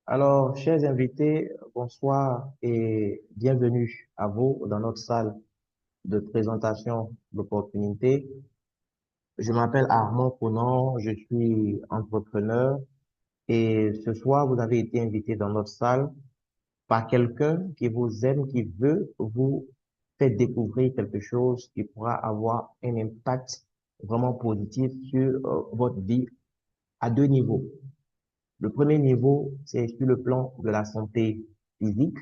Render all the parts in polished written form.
Alors, chers invités, bonsoir et bienvenue à vous dans notre salle de présentation d'opportunités. Je m'appelle Armand Conan, je suis entrepreneur et ce soir, vous avez été invité dans notre salle par quelqu'un qui vous aime, qui veut vous faire découvrir quelque chose qui pourra avoir un impact vraiment positif sur votre vie à deux niveaux. Le premier niveau, c'est sur le plan de la santé physique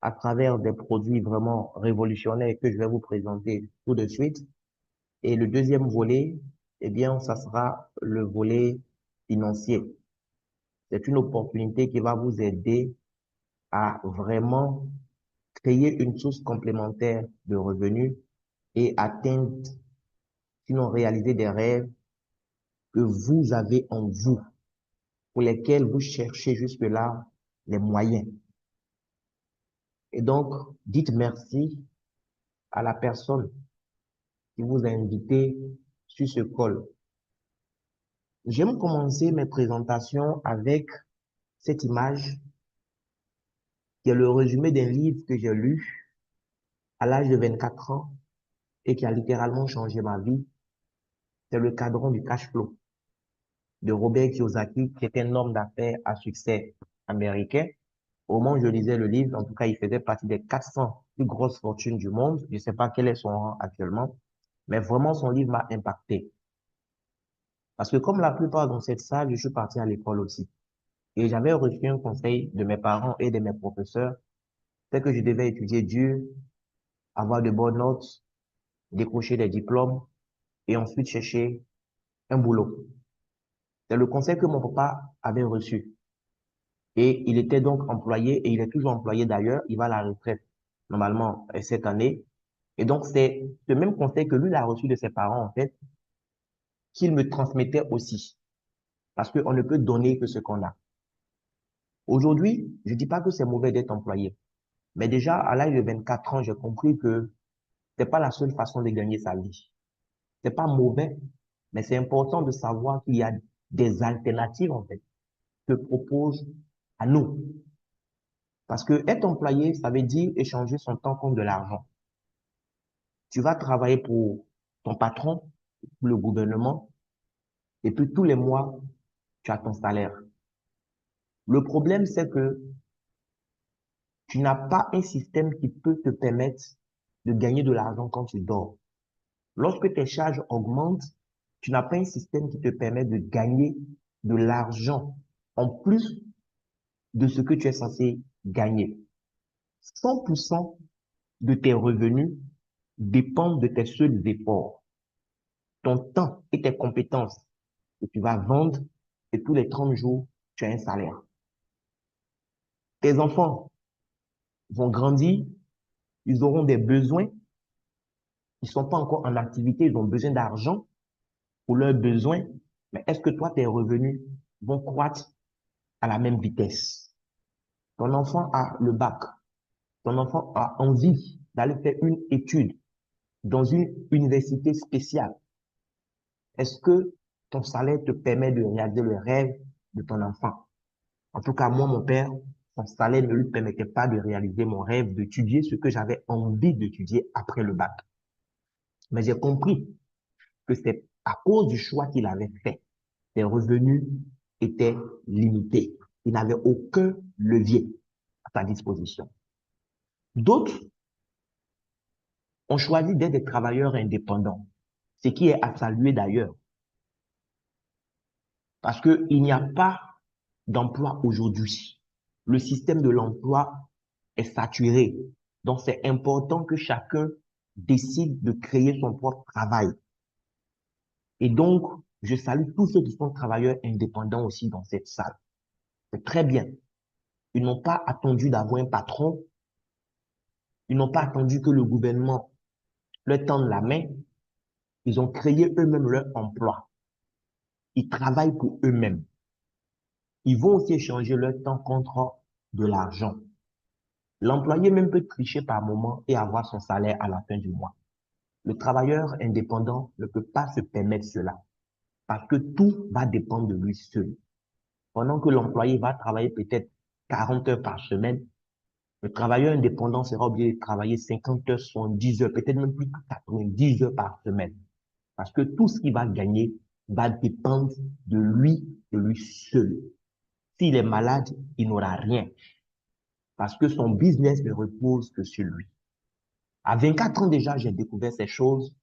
à travers des produits vraiment révolutionnaires que je vais vous présenter tout de suite. Et le deuxième volet, eh bien, ça sera le volet financier. C'est une opportunité qui va vous aider à vraiment créer une source complémentaire de revenus et atteindre, sinon réaliser des rêves que vous avez en vous, pour lesquels vous cherchez jusque-là les moyens. Et donc, dites merci à la personne qui vous a invité sur ce call. J'aime commencer mes présentations avec cette image qui est le résumé d'un livre que j'ai lu à l'âge de 24 ans et qui a littéralement changé ma vie. C'est le cadran du cash flow de Robert Kiyosaki, qui est un homme d'affaires à succès américain. Au moment où je lisais le livre, en tout cas, il faisait partie des 400 plus grosses fortunes du monde. Je ne sais pas quel est son rang actuellement, mais vraiment, son livre m'a impacté. Parce que comme la plupart dans cette salle, je suis parti à l'école aussi. Et j'avais reçu un conseil de mes parents et de mes professeurs, c'est que je devais étudier dur, avoir de bonnes notes, décrocher des diplômes et ensuite chercher un boulot. C'est le conseil que mon papa avait reçu. Et il était donc employé, et il est toujours employé d'ailleurs, il va à la retraite normalement cette année. Et donc c'est ce même conseil que lui il a reçu de ses parents en fait, qu'il me transmettait aussi. Parce qu'on ne peut donner que ce qu'on a. Aujourd'hui, je dis pas que c'est mauvais d'être employé. Mais déjà, à l'âge de 24 ans, j'ai compris que c'est pas la seule façon de gagner sa vie. C'est pas mauvais, mais c'est important de savoir qu'il y a des alternatives, en fait, que propose à nous. Parce que être employé, ça veut dire échanger son temps contre de l'argent. Tu vas travailler pour ton patron, pour le gouvernement, et puis tous les mois, tu as ton salaire. Le problème, c'est que tu n'as pas un système qui peut te permettre de gagner de l'argent quand tu dors. Lorsque tes charges augmentent, tu n'as pas un système qui te permet de gagner de l'argent en plus de ce que tu es censé gagner. 100% de tes revenus dépendent de tes seuls efforts, ton temps et tes compétences que tu vas vendre et tous les 30 jours, tu as un salaire. Tes enfants vont grandir, ils auront des besoins, ils sont pas encore en activité, ils ont besoin d'argent pour leurs besoins, mais est-ce que toi, tes revenus vont croître à la même vitesse? Ton enfant a le bac, ton enfant a envie d'aller faire une étude dans une université spéciale. Est-ce que ton salaire te permet de réaliser le rêve de ton enfant? En tout cas, moi, mon père, son salaire ne lui permettait pas de réaliser mon rêve d'étudier ce que j'avais envie d'étudier après le bac. Mais j'ai compris que c'est à cause du choix qu'il avait fait. Ses revenus étaient limités. Il n'avait aucun levier à sa disposition. D'autres ont choisi d'être des travailleurs indépendants, ce qui est à saluer d'ailleurs, parce qu'il n'y a pas d'emploi aujourd'hui. Le système de l'emploi est saturé. Donc, c'est important que chacun décide de créer son propre travail. Et donc, je salue tous ceux qui sont travailleurs indépendants aussi dans cette salle. C'est très bien. Ils n'ont pas attendu d'avoir un patron. Ils n'ont pas attendu que le gouvernement leur tende la main. Ils ont créé eux-mêmes leur emploi. Ils travaillent pour eux-mêmes. Ils vont aussi échanger leur temps contre de l'argent. L'employé même peut tricher par moment et avoir son salaire à la fin du mois. Le travailleur indépendant ne peut pas se permettre cela parce que tout va dépendre de lui seul. Pendant que l'employé va travailler peut-être 40 heures par semaine, le travailleur indépendant sera obligé de travailler 50 heures, 70 heures, peut-être même plus que 90 heures par semaine. Parce que tout ce qu'il va gagner va dépendre de lui seul. S'il est malade, il n'aura rien. Parce que son business ne repose que sur lui. À 24 ans déjà, j'ai découvert ces choses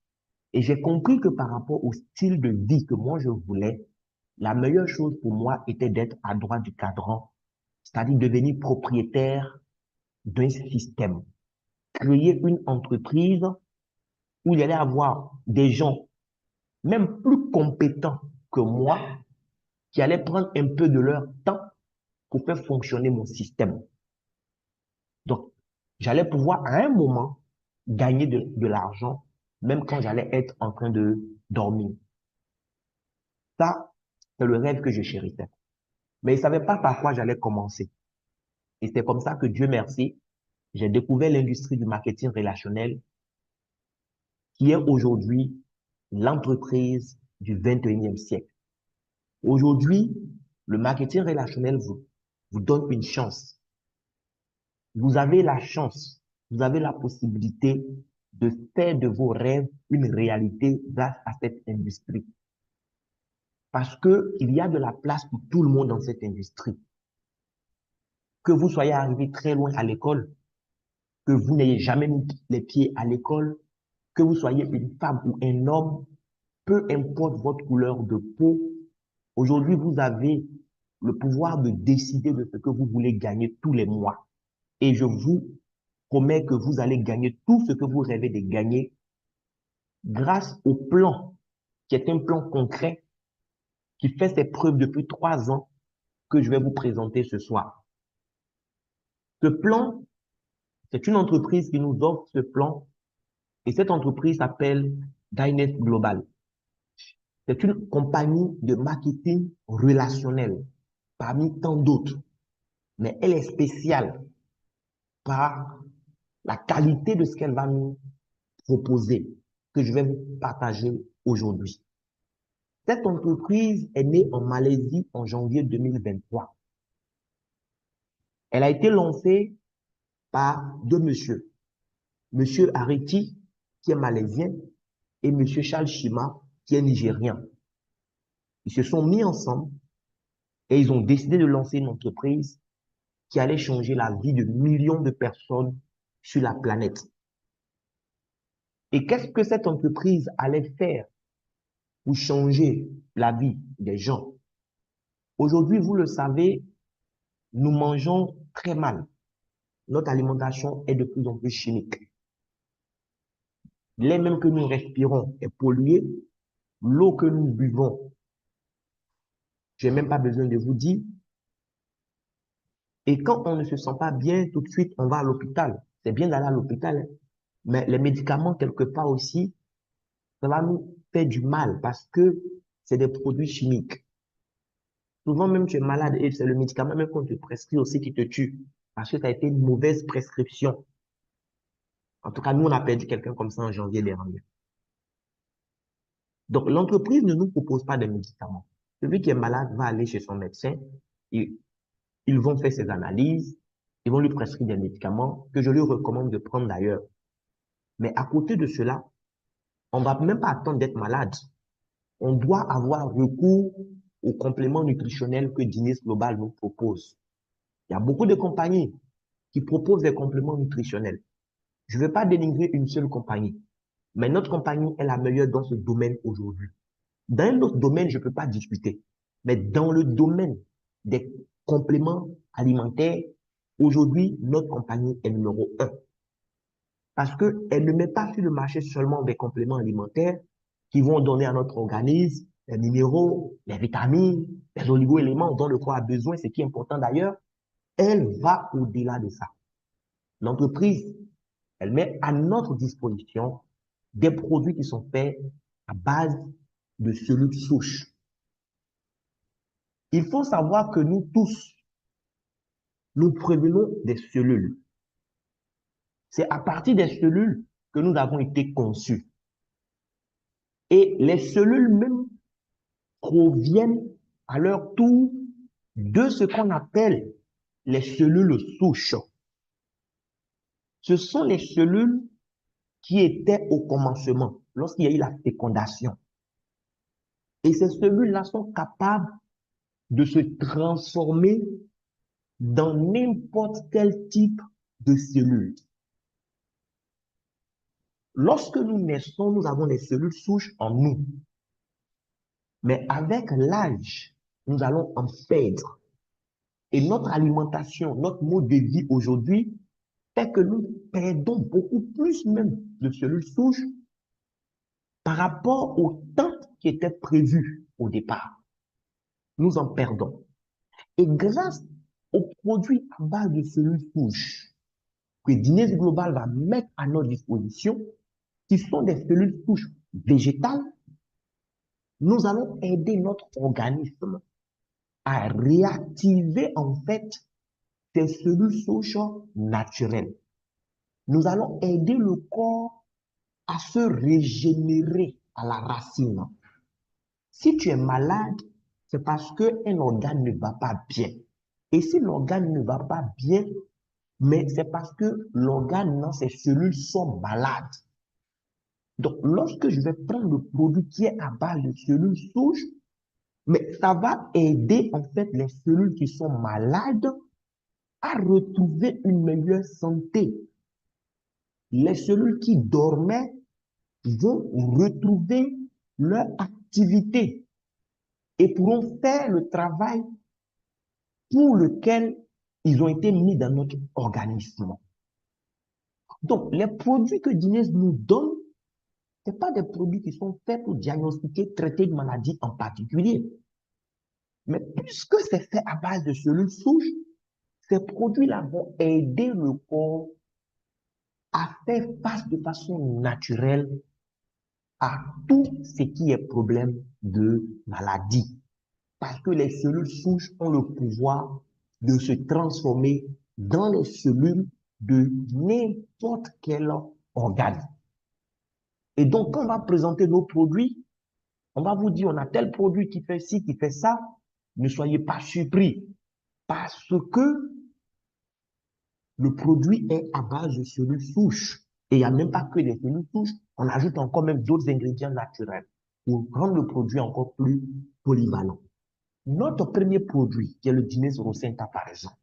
et j'ai compris que par rapport au style de vie que moi je voulais, la meilleure chose pour moi était d'être à droite du cadran, c'est-à-dire devenir propriétaire d'un système, créer une entreprise où il y allait avoir des gens, même plus compétents que moi, qui allaient prendre un peu de leur temps pour faire fonctionner mon système. Donc, j'allais pouvoir à un moment gagner de l'argent, même quand j'allais être en train de dormir. Ça, c'est le rêve que je chérissais. Mais je ne savais pas par quoi j'allais commencer. Et c'est comme ça que Dieu merci, j'ai découvert l'industrie du marketing relationnel qui est aujourd'hui l'entreprise du 21e siècle. Aujourd'hui, le marketing relationnel vous donne une chance. Vous avez la chance, vous avez la possibilité de faire de vos rêves une réalité grâce à cette industrie. Parce que il y a de la place pour tout le monde dans cette industrie. Que vous soyez arrivé très loin à l'école, que vous n'ayez jamais mis les pieds à l'école, que vous soyez une femme ou un homme, peu importe votre couleur de peau, aujourd'hui, vous avez le pouvoir de décider de ce que vous voulez gagner tous les mois. Et je vous promets que vous allez gagner tout ce que vous rêvez de gagner grâce au plan, qui est un plan concret, qui fait ses preuves depuis 3 ans, que je vais vous présenter ce soir. Ce plan, c'est une entreprise qui nous offre ce plan, et cette entreprise s'appelle Dynest Global. C'est une compagnie de marketing relationnel, parmi tant d'autres, mais elle est spéciale par la qualité de ce qu'elle va nous proposer, que je vais vous partager aujourd'hui. Cette entreprise est née en Malaisie en janvier 2023. Elle a été lancée par deux messieurs. Monsieur Areti, qui est malaisien, et monsieur Charles Shima, qui est nigérien. Ils se sont mis ensemble et ils ont décidé de lancer une entreprise qui allait changer la vie de millions de personnes sur la planète. Et qu'est-ce que cette entreprise allait faire pour changer la vie des gens? Aujourd'hui, vous le savez, nous mangeons très mal. Notre alimentation est de plus en plus chimique. L'air même que nous respirons est pollué. L'eau que nous buvons, je n'ai même pas besoin de vous dire. Et quand on ne se sent pas bien, tout de suite, on va à l'hôpital. C'est bien d'aller à l'hôpital, hein. Mais les médicaments, quelque part aussi, ça va nous faire du mal parce que c'est des produits chimiques. Souvent, même tu es malade et c'est le médicament même qu'on te prescrit aussi qui te tue parce que ça a été une mauvaise prescription. En tout cas, nous, on a perdu quelqu'un comme ça en janvier dernier. Donc, l'entreprise ne nous propose pas de médicaments. Celui qui est malade va aller chez son médecin, et ils vont faire ses analyses, ils vont lui prescrire des médicaments que je lui recommande de prendre d'ailleurs. Mais à côté de cela, on va même pas attendre d'être malade. On doit avoir recours aux compléments nutritionnels que Dynest Global nous propose. Il y a beaucoup de compagnies qui proposent des compléments nutritionnels. Je ne veux pas dénigrer une seule compagnie, mais notre compagnie est la meilleure dans ce domaine aujourd'hui. Dans un autre domaine, je ne peux pas discuter. Mais dans le domaine des compléments alimentaires, aujourd'hui, notre compagnie est numéro un. Parce qu'elle ne met pas sur le marché seulement des compléments alimentaires qui vont donner à notre organisme les minéraux, les vitamines, les oligo-éléments dont le corps a besoin, ce qui est important d'ailleurs. Elle va au-delà de ça. L'entreprise, elle met à notre disposition des produits qui sont faits à base de cellules souches. Il faut savoir que nous tous, nous prévenons des cellules. C'est à partir des cellules que nous avons été conçus. Et les cellules même proviennent à leur tour de ce qu'on appelle les cellules souches. Ce sont les cellules qui étaient au commencement, lorsqu'il y a eu la fécondation. Et ces cellules-là sont capables de se transformer dans n'importe quel type de cellule. Lorsque nous naissons, nous avons les cellules souches en nous. Mais avec l'âge, nous allons en perdre. Et notre alimentation, notre mode de vie aujourd'hui, fait que nous perdons beaucoup plus même de cellules souches par rapport au temps qui était prévu au départ. Nous en perdons. Et grâce aux produits à base de cellules souches que Guinness Global va mettre à notre disposition, qui sont des cellules souches végétales, nous allons aider notre organisme à réactiver en fait ces cellules souches naturelles. Nous allons aider le corps à se régénérer à la racine. Si tu es malade, c'est parce qu'un organe ne va pas bien. Et si l'organe ne va pas bien, mais c'est parce que l'organe, dans ses cellules sont malades. Donc, lorsque je vais prendre le produit qui est à base de cellules souches, mais ça va aider en fait les cellules qui sont malades à retrouver une meilleure santé. Les cellules qui dormaient vont retrouver leur activité et pourront faire le travail pour lequel ils ont été mis dans notre organisme. Donc, les produits que Guinness nous donne, ce pas des produits qui sont faits pour diagnostiquer, traiter une maladie en particulier. Mais puisque c'est fait à base de cellules souches, ces produits-là vont aider le corps à faire face de façon naturelle à tout ce qui est problème de maladie. Parce que les cellules souches ont le pouvoir de se transformer dans les cellules de n'importe quel organe. Et donc, quand on va présenter nos produits, on va vous dire, on a tel produit qui fait ci, qui fait ça. Ne soyez pas surpris parce que le produit est à base de cellules souches. Et il n'y a même pas que des cellules souches, on ajoute encore même d'autres ingrédients naturels pour rendre le produit encore plus polyvalent. Notre premier produit, qui est le Guinness Rosenta par exemple,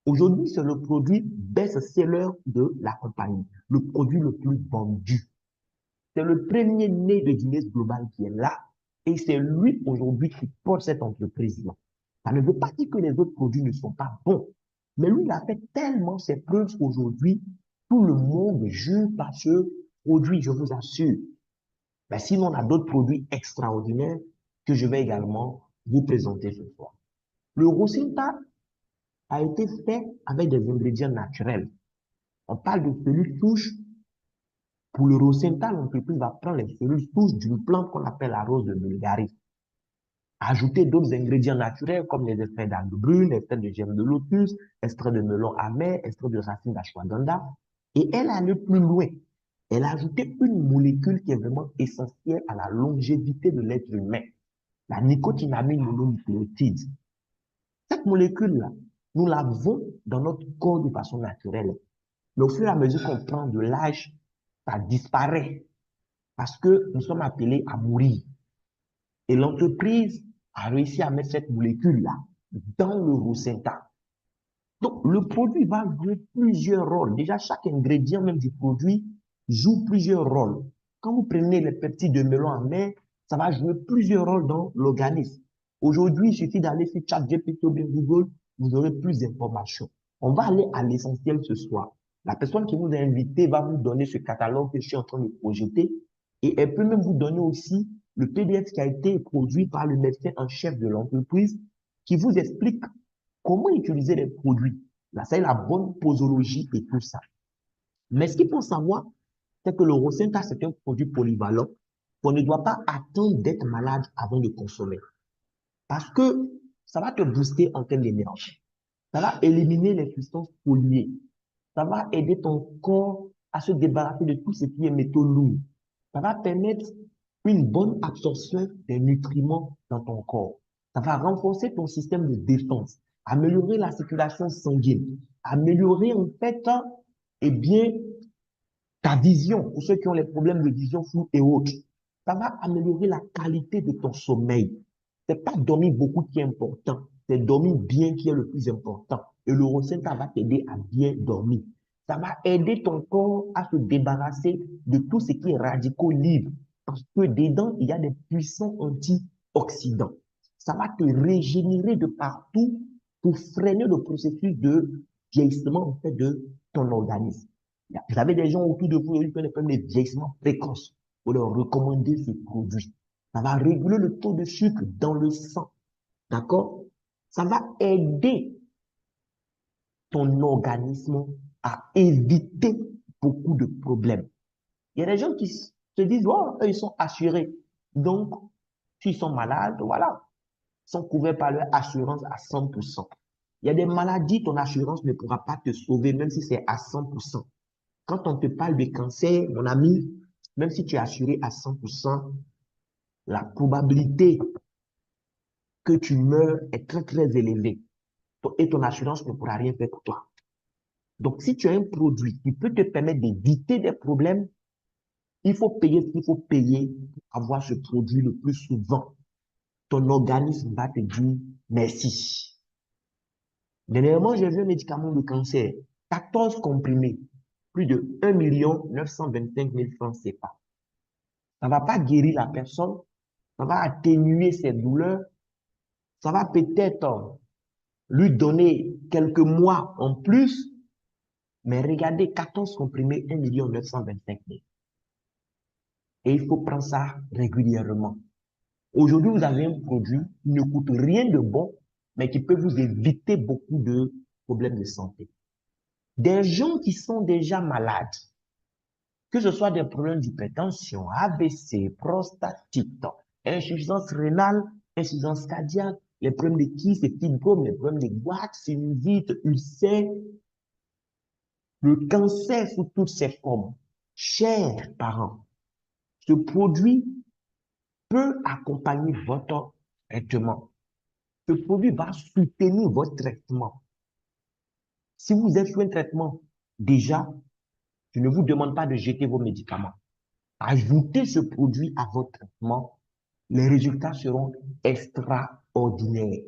aujourd'hui c'est le produit best-seller de la compagnie, le produit le plus vendu. C'est le premier né de Guinness Global qui est là et c'est lui aujourd'hui qui porte cette entreprise-là. Ça ne veut pas dire que les autres produits ne sont pas bons, mais lui, il a fait tellement ses preuves qu'aujourd'hui, tout le monde jure par ce produit, je vous assure. Mais sinon, on a d'autres produits extraordinaires que je vais également vous présenter ce soir. Le Rosenta a été fait avec des ingrédients naturels. On parle de cellules souches. Pour le Rosenta, l'entreprise va prendre les cellules souches d'une plante qu'on appelle la rose de Bulgarie. Ajouter d'autres ingrédients naturels comme les extraits d'algues brunes, extraits de gemme de lotus, extraits de melon amer, extraits de racines d'ashwagandha. Et elle a allé plus loin. Elle a ajouté une molécule qui est vraiment essentielle à la longévité de l'être humain, la nicotinamide mononucléotide. Cette molécule-là, nous l'avons dans notre corps de façon naturelle. Mais au fur et à mesure qu'on prend de l'âge, ça disparaît parce que nous sommes appelés à mourir. Et l'entreprise a réussi à mettre cette molécule-là dans le Rosenta. Donc, le produit va jouer plusieurs rôles. Déjà, chaque ingrédient même du produit joue plusieurs rôles. Quand vous prenez les peptides de melon en mer, ça va jouer plusieurs rôles dans l'organisme. Aujourd'hui, il suffit d'aller sur ChatGPT ou bien Google, vous aurez plus d'informations. On va aller à l'essentiel ce soir. La personne qui vous a invité va vous donner ce catalogue que je suis en train de projeter et elle peut même vous donner aussi le PDF qui a été produit par le médecin en chef de l'entreprise qui vous explique comment utiliser les produits. Là, c'est la bonne posologie et tout ça. Mais ce qu'il faut savoir, c'est que le Rosenta, c'est un produit polyvalent qu'on ne doit pas attendre d'être malade avant de consommer. Parce que ça va te booster en termes d'énergie. Ça va éliminer les substances polluées. Ça va aider ton corps à se débarrasser de tout ce qui est métaux lourds. Ça va permettre une bonne absorption des nutriments dans ton corps. Ça va renforcer ton système de défense, améliorer la circulation sanguine, améliorer en fait, eh bien, ta vision, pour ceux qui ont les problèmes de vision floue et autres. Ça va améliorer la qualité de ton sommeil. C'est pas dormir beaucoup qui est important, c'est dormir bien qui est le plus important. Et le Rosenta va t'aider à bien dormir. Ça va aider ton corps à se débarrasser de tout ce qui est radicaux libres. Parce que dedans, il y a des puissants antioxydants. Ça va te régénérer de partout pour freiner le processus de vieillissement en fait, de ton organisme. Vous avez des gens autour de vous qui ont des problèmes de vieillissement précoce. Vous leur recommandez ce produit. Ça va réguler le taux de sucre dans le sang. D'accord? Ça va aider ton organisme à éviter beaucoup de problèmes. Il y a des gens qui se disent, oh, eux, ils sont assurés. Donc, s'ils sont malades, voilà, ils sont couverts par leur assurance à 100%. Il y a des maladies, ton assurance ne pourra pas te sauver, même si c'est à 100%. Quand on te parle de cancer, mon ami, même si tu es assuré à 100%, la probabilité que tu meurs est très, très élevée. Et ton assurance ne pourra rien faire pour toi. Donc, si tu as un produit qui peut te permettre d'éviter des problèmes, il faut payer ce qu'il faut payer pour avoir ce produit le plus souvent. Ton organisme va te dire merci. Dernièrement, j'ai vu un médicament de cancer, 14 comprimés, plus de 1 925 000 francs CFA. Ça ne va pas guérir la personne, ça va atténuer ses douleurs, ça va peut-être lui donner quelques mois en plus, mais regardez, 14 comprimés, 1 925 000. Et il faut prendre ça régulièrement. Aujourd'hui, vous avez un produit qui ne coûte rien de bon, mais qui peut vous éviter beaucoup de problèmes de santé. Des gens qui sont déjà malades, que ce soit des problèmes d'hypertension, AVC, prostatite, insuffisance rénale, insuffisance cardiaque, les problèmes de kyste et fibrome, les problèmes de goitre, sinusite, ulcère, le cancer sous toutes ses formes. Chers parents, ce produit peut accompagner votre traitement. Ce produit va soutenir votre traitement. Si vous êtes sur un traitement, déjà, je ne vous demande pas de jeter vos médicaments. Ajoutez ce produit à votre traitement. Les résultats seront extraordinaires.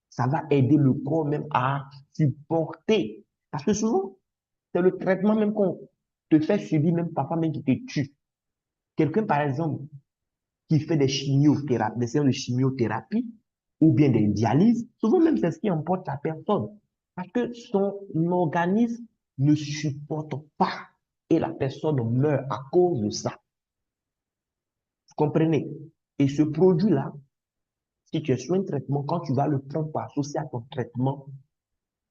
Ça va aider le corps même à supporter. Parce que souvent, c'est le traitement même qu'on te fait subir, même parfois même qui te tue. Quelqu'un, par exemple, qui fait des chimiothérapies, des séances de chimiothérapie ou bien des dialyses, souvent même c'est ce qui emporte la personne. Parce que son organisme ne supporte pas et la personne meurt à cause de ça. Vous comprenez? Et ce produit-là, si tu es sur un traitement, quand tu vas le prendre pour associer à ton traitement,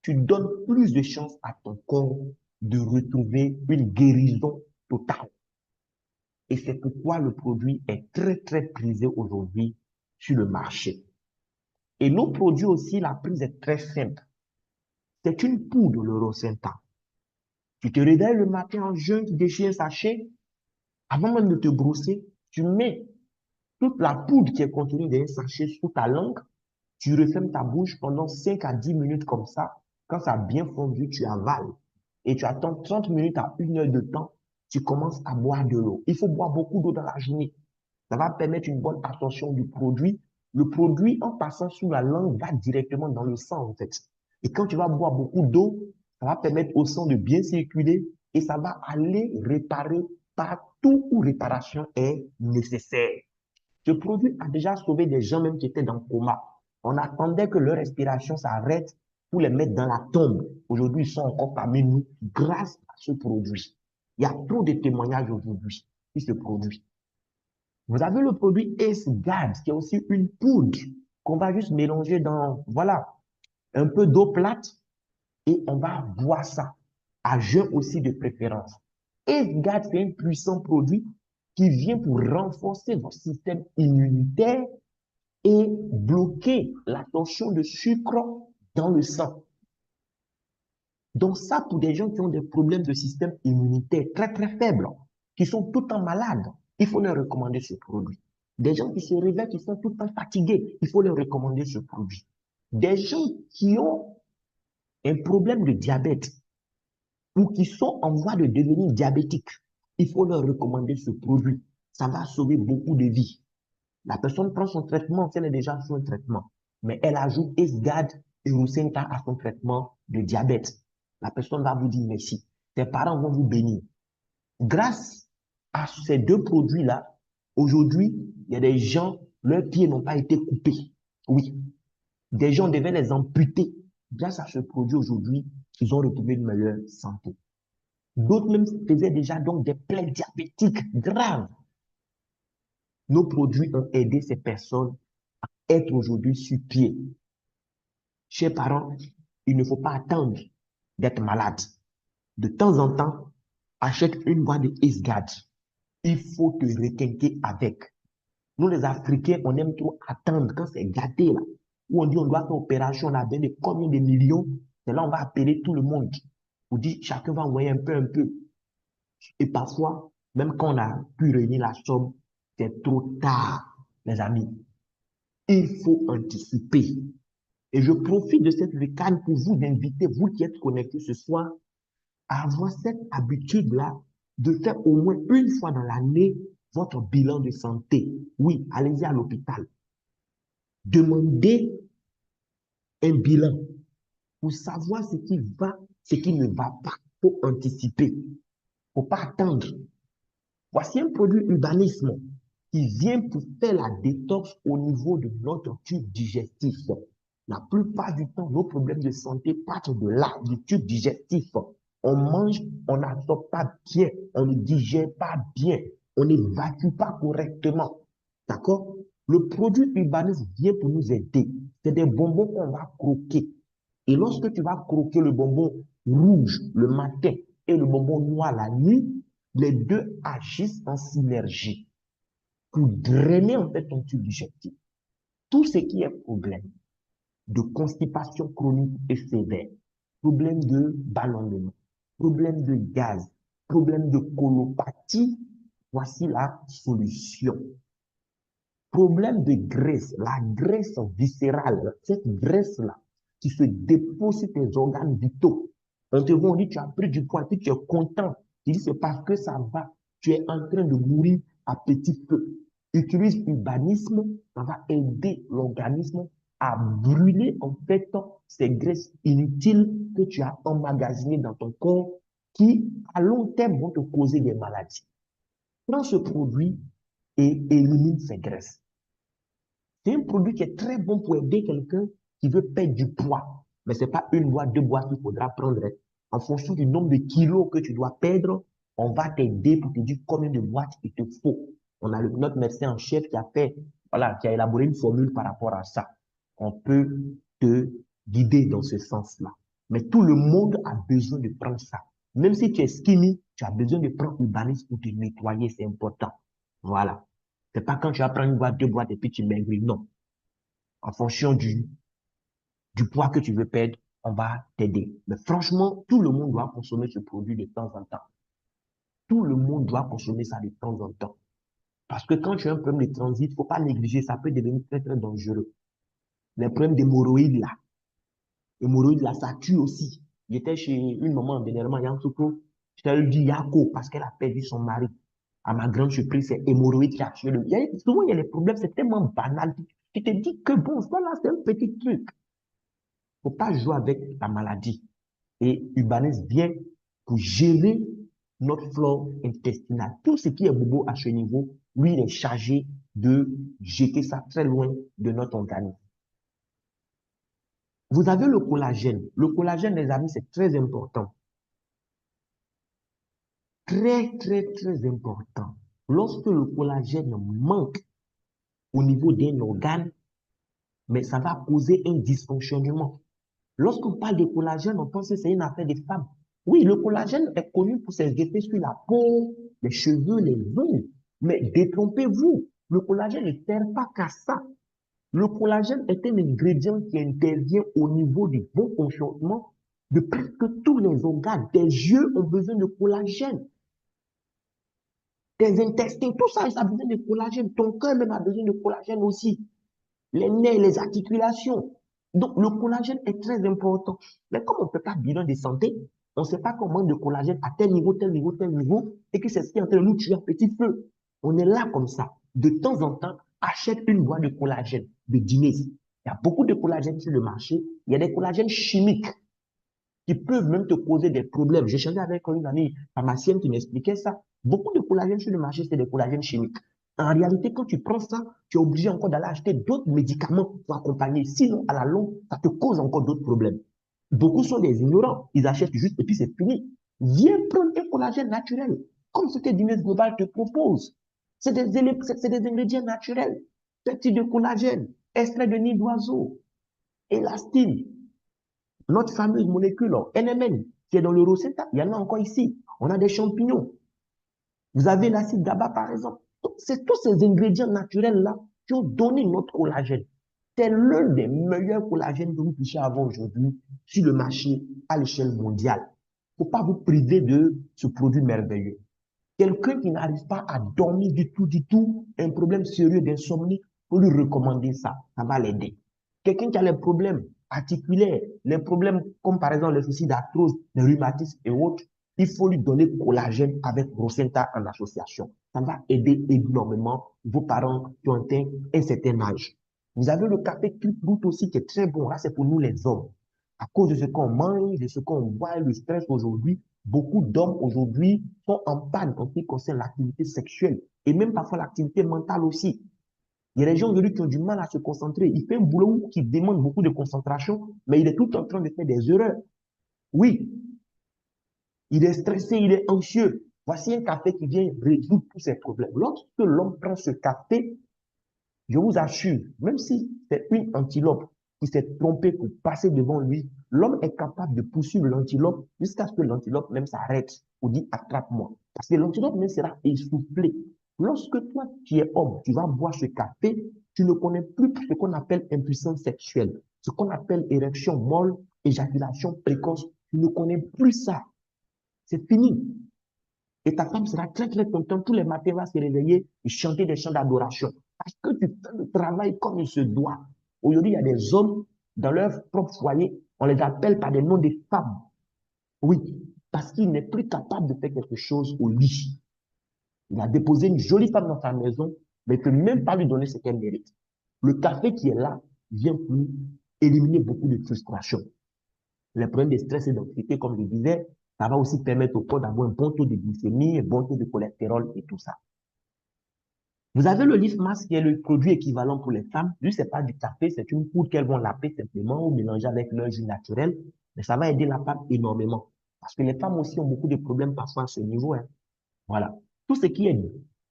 tu donnes plus de chances à ton corps de retrouver une guérison totale. Et c'est pourquoi le produit est très, très prisé aujourd'hui sur le marché. Et nos produits aussi, la prise est très simple. C'est une poudre, le Rosenta. Tu te réveilles le matin en jeûne, tu déchires un sachet. Avant même de te brosser, tu mets toute la poudre qui est contenue dans un sachet sous ta langue. Tu refermes ta bouche pendant 5 à 10 minutes comme ça. Quand ça a bien fondu, tu avales. Et tu attends 30 minutes à 1 heure de temps. Tu commences à boire de l'eau. Il faut boire beaucoup d'eau dans la journée. Ça va permettre une bonne absorption du produit. Le produit, en passant sous la langue, va directement dans le sang, en fait. Et quand tu vas boire beaucoup d'eau, ça va permettre au sang de bien circuler et ça va aller réparer partout où réparation est nécessaire. Ce produit a déjà sauvé des gens même qui étaient dans le coma. On attendait que leur respiration s'arrête pour les mettre dans la tombe. Aujourd'hui, ils sont encore parmi nous grâce à ce produit. Il y a trop de témoignages aujourd'hui sur ce produit. Vous avez le produit Ace Guard, qui est aussi une poudre qu'on va juste mélanger dans, voilà, un peu d'eau plate et on va boire ça, à jeun aussi de préférence. Ace Guard, c'est un puissant produit qui vient pour renforcer votre système immunitaire et bloquer la tension de sucre dans le sang. Donc ça, pour des gens qui ont des problèmes de système immunitaire très très faibles, qui sont tout le temps malades, il faut leur recommander ce produit. Des gens qui se réveillent, qui sont tout le temps fatigués, il faut leur recommander ce produit. Des gens qui ont un problème de diabète ou qui sont en voie de devenir diabétiques, il faut leur recommander ce produit. Ça va sauver beaucoup de vies. La personne prend son traitement, si elle est déjà sous un traitement, mais elle ajoute Esgad et Rusenka à son traitement de diabète. La personne va vous dire merci. Ses parents vont vous bénir. Grâce à ces deux produits-là, aujourd'hui, il y a des gens, leurs pieds n'ont pas été coupés. Oui, des gens devaient les amputer. Grâce à ce produit aujourd'hui, ils ont retrouvé une meilleure santé. D'autres même faisaient déjà donc des plaies diabétiques graves. Nos produits ont aidé ces personnes à être aujourd'hui sur pied. Chers parents, il ne faut pas attendre d'être malade. De temps en temps, achète une boîte de Isgad. Il faut te requinquer avec. Nous, les Africains, on aime trop attendre quand c'est gâté, là. Où on dit on doit faire opération, on a besoin de combien de millions. C'est là on va appeler tout le monde. On dit chacun va envoyer un peu, un peu. Et parfois, même quand on a pu réunir la somme, c'est trop tard, les amis. Il faut anticiper. Et je profite de cette bécane pour vous inviter, vous qui êtes connectés ce soir, à avoir cette habitude-là de faire au moins une fois dans l'année votre bilan de santé. Oui, allez-y à l'hôpital. Demandez un bilan pour savoir ce qui va, ce qui ne va pas. Il faut anticiper. Il ne faut pas attendre. Voici un produit urbanisme qui vient pour faire la détox au niveau de notre tube digestif. La plupart du temps, nos problèmes de santé partent de là, du tube digestif. On mange, on n'absorbe pas bien, on ne digère pas bien, on n'évacue pas correctement. D'accord? Le produit urbanisme vient pour nous aider. C'est des bonbons qu'on va croquer. Et lorsque tu vas croquer le bonbon rouge le matin et le bonbon noir la nuit, les deux agissent en synergie pour drainer en fait ton tube digestif. Tout ce qui est problème de constipation chronique et sévère, problème de ballonnement, problème de gaz, problème de colopathie, voici la solution. Problème de graisse, la graisse viscérale, cette graisse-là qui se dépose sur tes organes vitaux. On te voit, on dit, tu as pris du poids, puis tu es content. Tu dis, c'est parce que ça va. Tu es en train de mourir à petit feu. Utilise l'urbanisme, ça va aider l'organisme à brûler en fait ces graisses inutiles que tu as emmagasinées dans ton corps qui, à long terme, vont te causer des maladies. Prends ce produit et élimine ces graisses. C'est un produit qui est très bon pour aider quelqu'un qui veut perdre du poids. Mais ce n'est pas une boîte, deux boîtes qu'il faudra prendre. En fonction du nombre de kilos que tu dois perdre, on va t'aider pour te dire combien de boîtes il te faut. On a notre médecin en chef qui a fait, voilà, qui a élaboré une formule par rapport à ça. On peut te guider dans ce sens-là. Mais tout le monde a besoin de prendre ça. Même si tu es skinny, tu as besoin de prendre Urbanis pour te nettoyer, c'est important. Voilà. C'est pas quand tu vas prendre une boîte, deux boîtes et puis tu maigris. Non. En fonction du poids que tu veux perdre, on va t'aider. Mais franchement, tout le monde doit consommer ce produit de temps en temps. Tout le monde doit consommer ça de temps en temps. Parce que quand tu as un problème de transit, il ne faut pas négliger, ça peut devenir très, très dangereux. Les problèmes d'hémorroïdes, là. Hémorroïdes, là, ça tue aussi. J'étais chez une maman, dernièrement, Yansoko. Je t'ai dit Yako, parce qu'elle a perdu son mari. À ma grande surprise, c'est hémorroïdes qui a tué le. Souvent, il y a les problèmes, c'est tellement banal. Tu te dis que bon, ça là, c'est un petit truc. Il ne faut pas jouer avec la maladie. Et Urbanis vient pour gérer notre flore intestinale. Tout ce qui est bobo à ce niveau, lui, il est chargé de jeter ça très loin de notre organisme. Vous avez le collagène. Le collagène, les amis, c'est très important. Très, très, très important. Lorsque le collagène manque au niveau d'un organe, mais ça va causer un dysfonctionnement. Lorsqu'on parle de collagène, on pense que c'est une affaire des femmes. Oui, le collagène est connu pour ses effets sur la peau, les cheveux, les ongles. Mais détrompez-vous, le collagène ne sert pas qu'à ça. Le collagène est un ingrédient qui intervient au niveau du bon fonctionnement de presque tous les organes. Tes yeux ont besoin de collagène. tes intestins, tout ça, ça a besoin de collagène. Ton cœur même a besoin de collagène aussi. Les nerfs, les articulations. Donc, le collagène est très important. Mais comme on ne fait pas bilan de santé, on ne sait pas comment de collagène à tel niveau, tel niveau, tel niveau, et que c'est ce qui est en train de nous tuer à petit feu. On est là comme ça. De temps en temps, achète une boîte de collagène, de dîner. Il y a beaucoup de collagène sur le marché. Il y a des collagènes chimiques qui peuvent même te causer des problèmes. J'ai échangé avec une amie pharmacienne qui m'expliquait ça. Beaucoup de collagène sur le marché, c'est des collagènes chimiques. En réalité, quand tu prends ça, tu es obligé encore d'aller acheter d'autres médicaments pour accompagner. Sinon, à la longue, ça te cause encore d'autres problèmes. Beaucoup sont des ignorants. Ils achètent juste et puis c'est fini. Viens prendre un collagène naturel, comme ce que Guinness Global te propose. C'est des ingrédients naturels. Peptides de collagène, extrait de nid d'oiseau, élastine, notre fameuse molécule NMN qui est dans le Rosetta, il y en a encore ici. On a des champignons. Vous avez l'acide GABA, par exemple. C'est tous ces ingrédients naturels-là qui ont donné notre collagène. C'est l'un des meilleurs collagènes que vous puissiez avoir aujourd'hui sur le marché à l'échelle mondiale. Il ne faut pas vous priver de ce produit merveilleux. Quelqu'un qui n'arrive pas à dormir du tout, un problème sérieux d'insomnie, faut lui recommander ça. Ça va l'aider. Quelqu'un qui a les problèmes articulaires, les problèmes comme par exemple les soucis d'arthrose, les rhumatismes et autres, il faut lui donner collagène avec Rosenta en association. Ça va aider énormément vos parents qui ont atteint un certain âge. Vous avez le café Cliproot aussi qui est très bon. Là, c'est pour nous les hommes. À cause de ce qu'on mange, de ce qu'on voit, le stress aujourd'hui, beaucoup d'hommes aujourd'hui sont en panne en ce qui concerne l'activité sexuelle et même parfois l'activité mentale aussi. Il y a des gens aujourd'hui qui ont du mal à se concentrer. Il fait un boulot qui demande beaucoup de concentration, mais il est tout en train de faire des erreurs. Oui, il est stressé, il est anxieux. Voici un café qui vient résoudre tous ces problèmes. Lorsque l'homme prend ce café, je vous assure, même si c'est une antilope qui s'est trompée pour passer devant lui, l'homme est capable de poursuivre l'antilope jusqu'à ce que l'antilope même s'arrête ou dit attrape-moi. Parce que l'antilope même sera essoufflé. Lorsque toi, tu es homme, tu vas boire ce café, tu ne connais plus ce qu'on appelle impuissance sexuelle, ce qu'on appelle érection molle, éjaculation précoce. Tu ne connais plus ça. C'est fini. Et ta femme sera très, très contente. Tous les matins, elle va se réveiller et chanter des chants d'adoration. Parce que tu fais le travail comme il se doit. Aujourd'hui, il y a des hommes dans leur propre foyer, on les appelle par des noms de femmes. Oui, parce qu'il n'est plus capable de faire quelque chose au lit. Il a déposé une jolie femme dans sa maison, mais il ne peut même pas lui donner ce qu'elle mérite. Le café qui est là vient pour éliminer beaucoup de frustration. Les problèmes de stress et d'anxiété, comme je disais, ça va aussi permettre au corps d'avoir un bon taux de glycémie, un bon taux de cholestérol et tout ça. Vous avez le Leaf Mask qui est le produit équivalent pour les femmes. Lui, c'est pas du café, c'est une poudre qu'elles vont laper simplement ou mélanger avec leur jus naturel. Mais ça va aider la femme énormément. Parce que les femmes aussi ont beaucoup de problèmes parfois à ce niveau, hein. Voilà. Tout ce qui est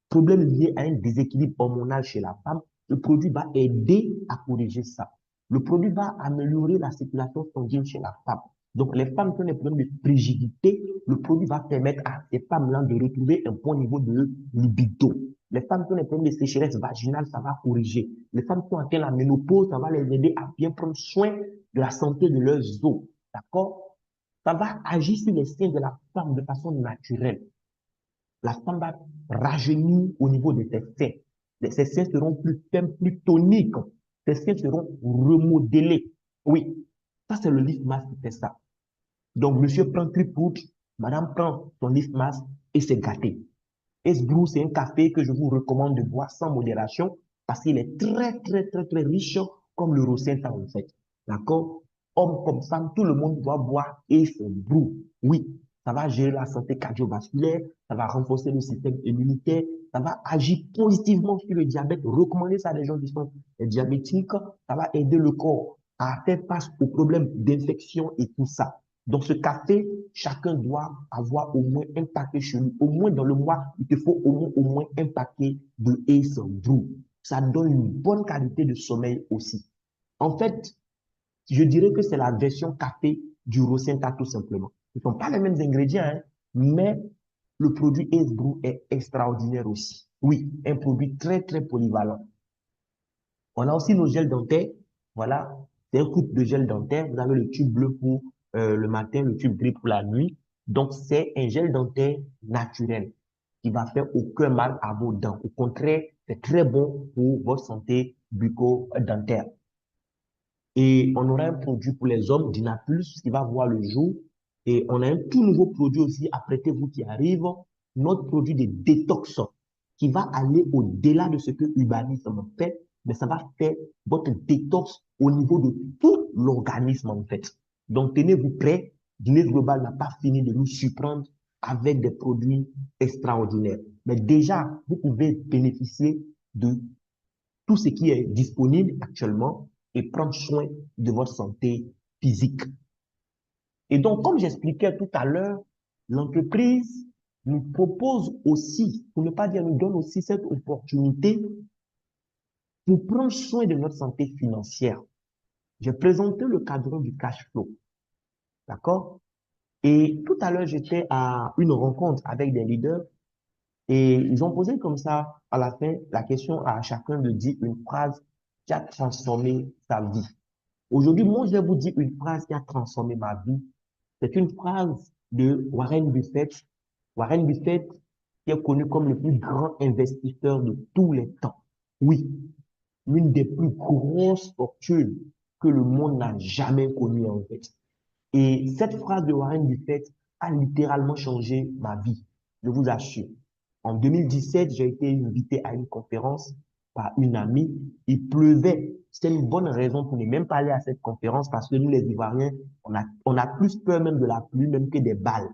problème lié à un déséquilibre hormonal chez la femme, le produit va aider à corriger ça. Le produit va améliorer la circulation sanguine chez la femme. Donc, les femmes qui ont des problèmes de frigidité, le produit va permettre à ces femmes-là de retrouver un bon niveau de libido. Les femmes qui ont des problèmes de sécheresse vaginale, ça va corriger. Les femmes qui ont atteint la ménopause, ça va les aider à bien prendre soin de la santé de leurs os. D'accord? Ça va agir sur les seins de la femme de façon naturelle. La femme va rajeunir au niveau de ses seins. Ses seins seront plus fermes, plus toniques. Ses seins seront remodelés. Oui, ça c'est le lift mask qui fait ça. Donc, monsieur prend poudre, madame prend son lift mask et c'est gâté. Esbrou, c'est un café que je vous recommande de boire sans modération parce qu'il est très, très, très, très riche comme le Rosetta en fait. D'accord? Homme comme femme, tout le monde doit boire Esbrou. Oui, ça va gérer la santé cardiovasculaire, ça va renforcer le système immunitaire, ça va agir positivement sur le diabète. Recommandez ça à des gens qui sont diabétiques, ça va aider le corps à faire face aux problèmes d'infection et tout ça. Donc, ce café, chacun doit avoir au moins un paquet chez lui. Au moins dans le mois, il te faut au moins un paquet de Ace Brew. Ça donne une bonne qualité de sommeil aussi. En fait, je dirais que c'est la version café du Rosenta tout simplement. Ce ne sont pas les mêmes ingrédients, hein, mais le produit Ace Brew est extraordinaire aussi. Oui, un produit très, très polyvalent. On a aussi nos gels dentaires. Voilà, c'est un couple de gel dentaire. Vous avez le tube bleu pour le matin, le tube gris pour la nuit. Donc, c'est un gel dentaire naturel. qui va faire aucun mal à vos dents. Au contraire, c'est très bon pour votre santé bucco-dentaire. Et on aura un produit pour les hommes, Dynapulse, qui va voir le jour. Et on a un tout nouveau produit aussi, apprêtez-vous qui arrive, notre produit de détox, qui va aller au-delà de ce que Urbanisme fait, mais ça va faire votre détox au niveau de tout l'organisme en fait. Donc tenez-vous prêts, Guinness Global n'a pas fini de nous surprendre avec des produits extraordinaires. Mais déjà, vous pouvez bénéficier de tout ce qui est disponible actuellement et prendre soin de votre santé physique. Et donc, comme j'expliquais tout à l'heure, l'entreprise nous propose aussi, pour ne pas dire nous donne aussi cette opportunité pour prendre soin de notre santé financière. J'ai présenté le cadre du cash flow, d'accord? Et tout à l'heure, j'étais à une rencontre avec des leaders et ils ont posé comme ça, à la fin, la question à chacun de dire une phrase qui a transformé sa vie. Aujourd'hui, moi, je vais vous dire une phrase qui a transformé ma vie. C'est une phrase de Warren Buffett. Warren Buffett, qui est connu comme le plus grand investisseur de tous les temps. Oui, l'une des plus grosses fortunes que le monde n'a jamais connues, en fait. Et cette phrase de Warren Buffett a littéralement changé ma vie, je vous assure. En 2017, j'ai été invité à une conférence par une amie. Il pleuvait. C'était une bonne raison pour ne même pas aller à cette conférence parce que nous, les Ivoiriens, on a plus peur même de la pluie, même que des balles.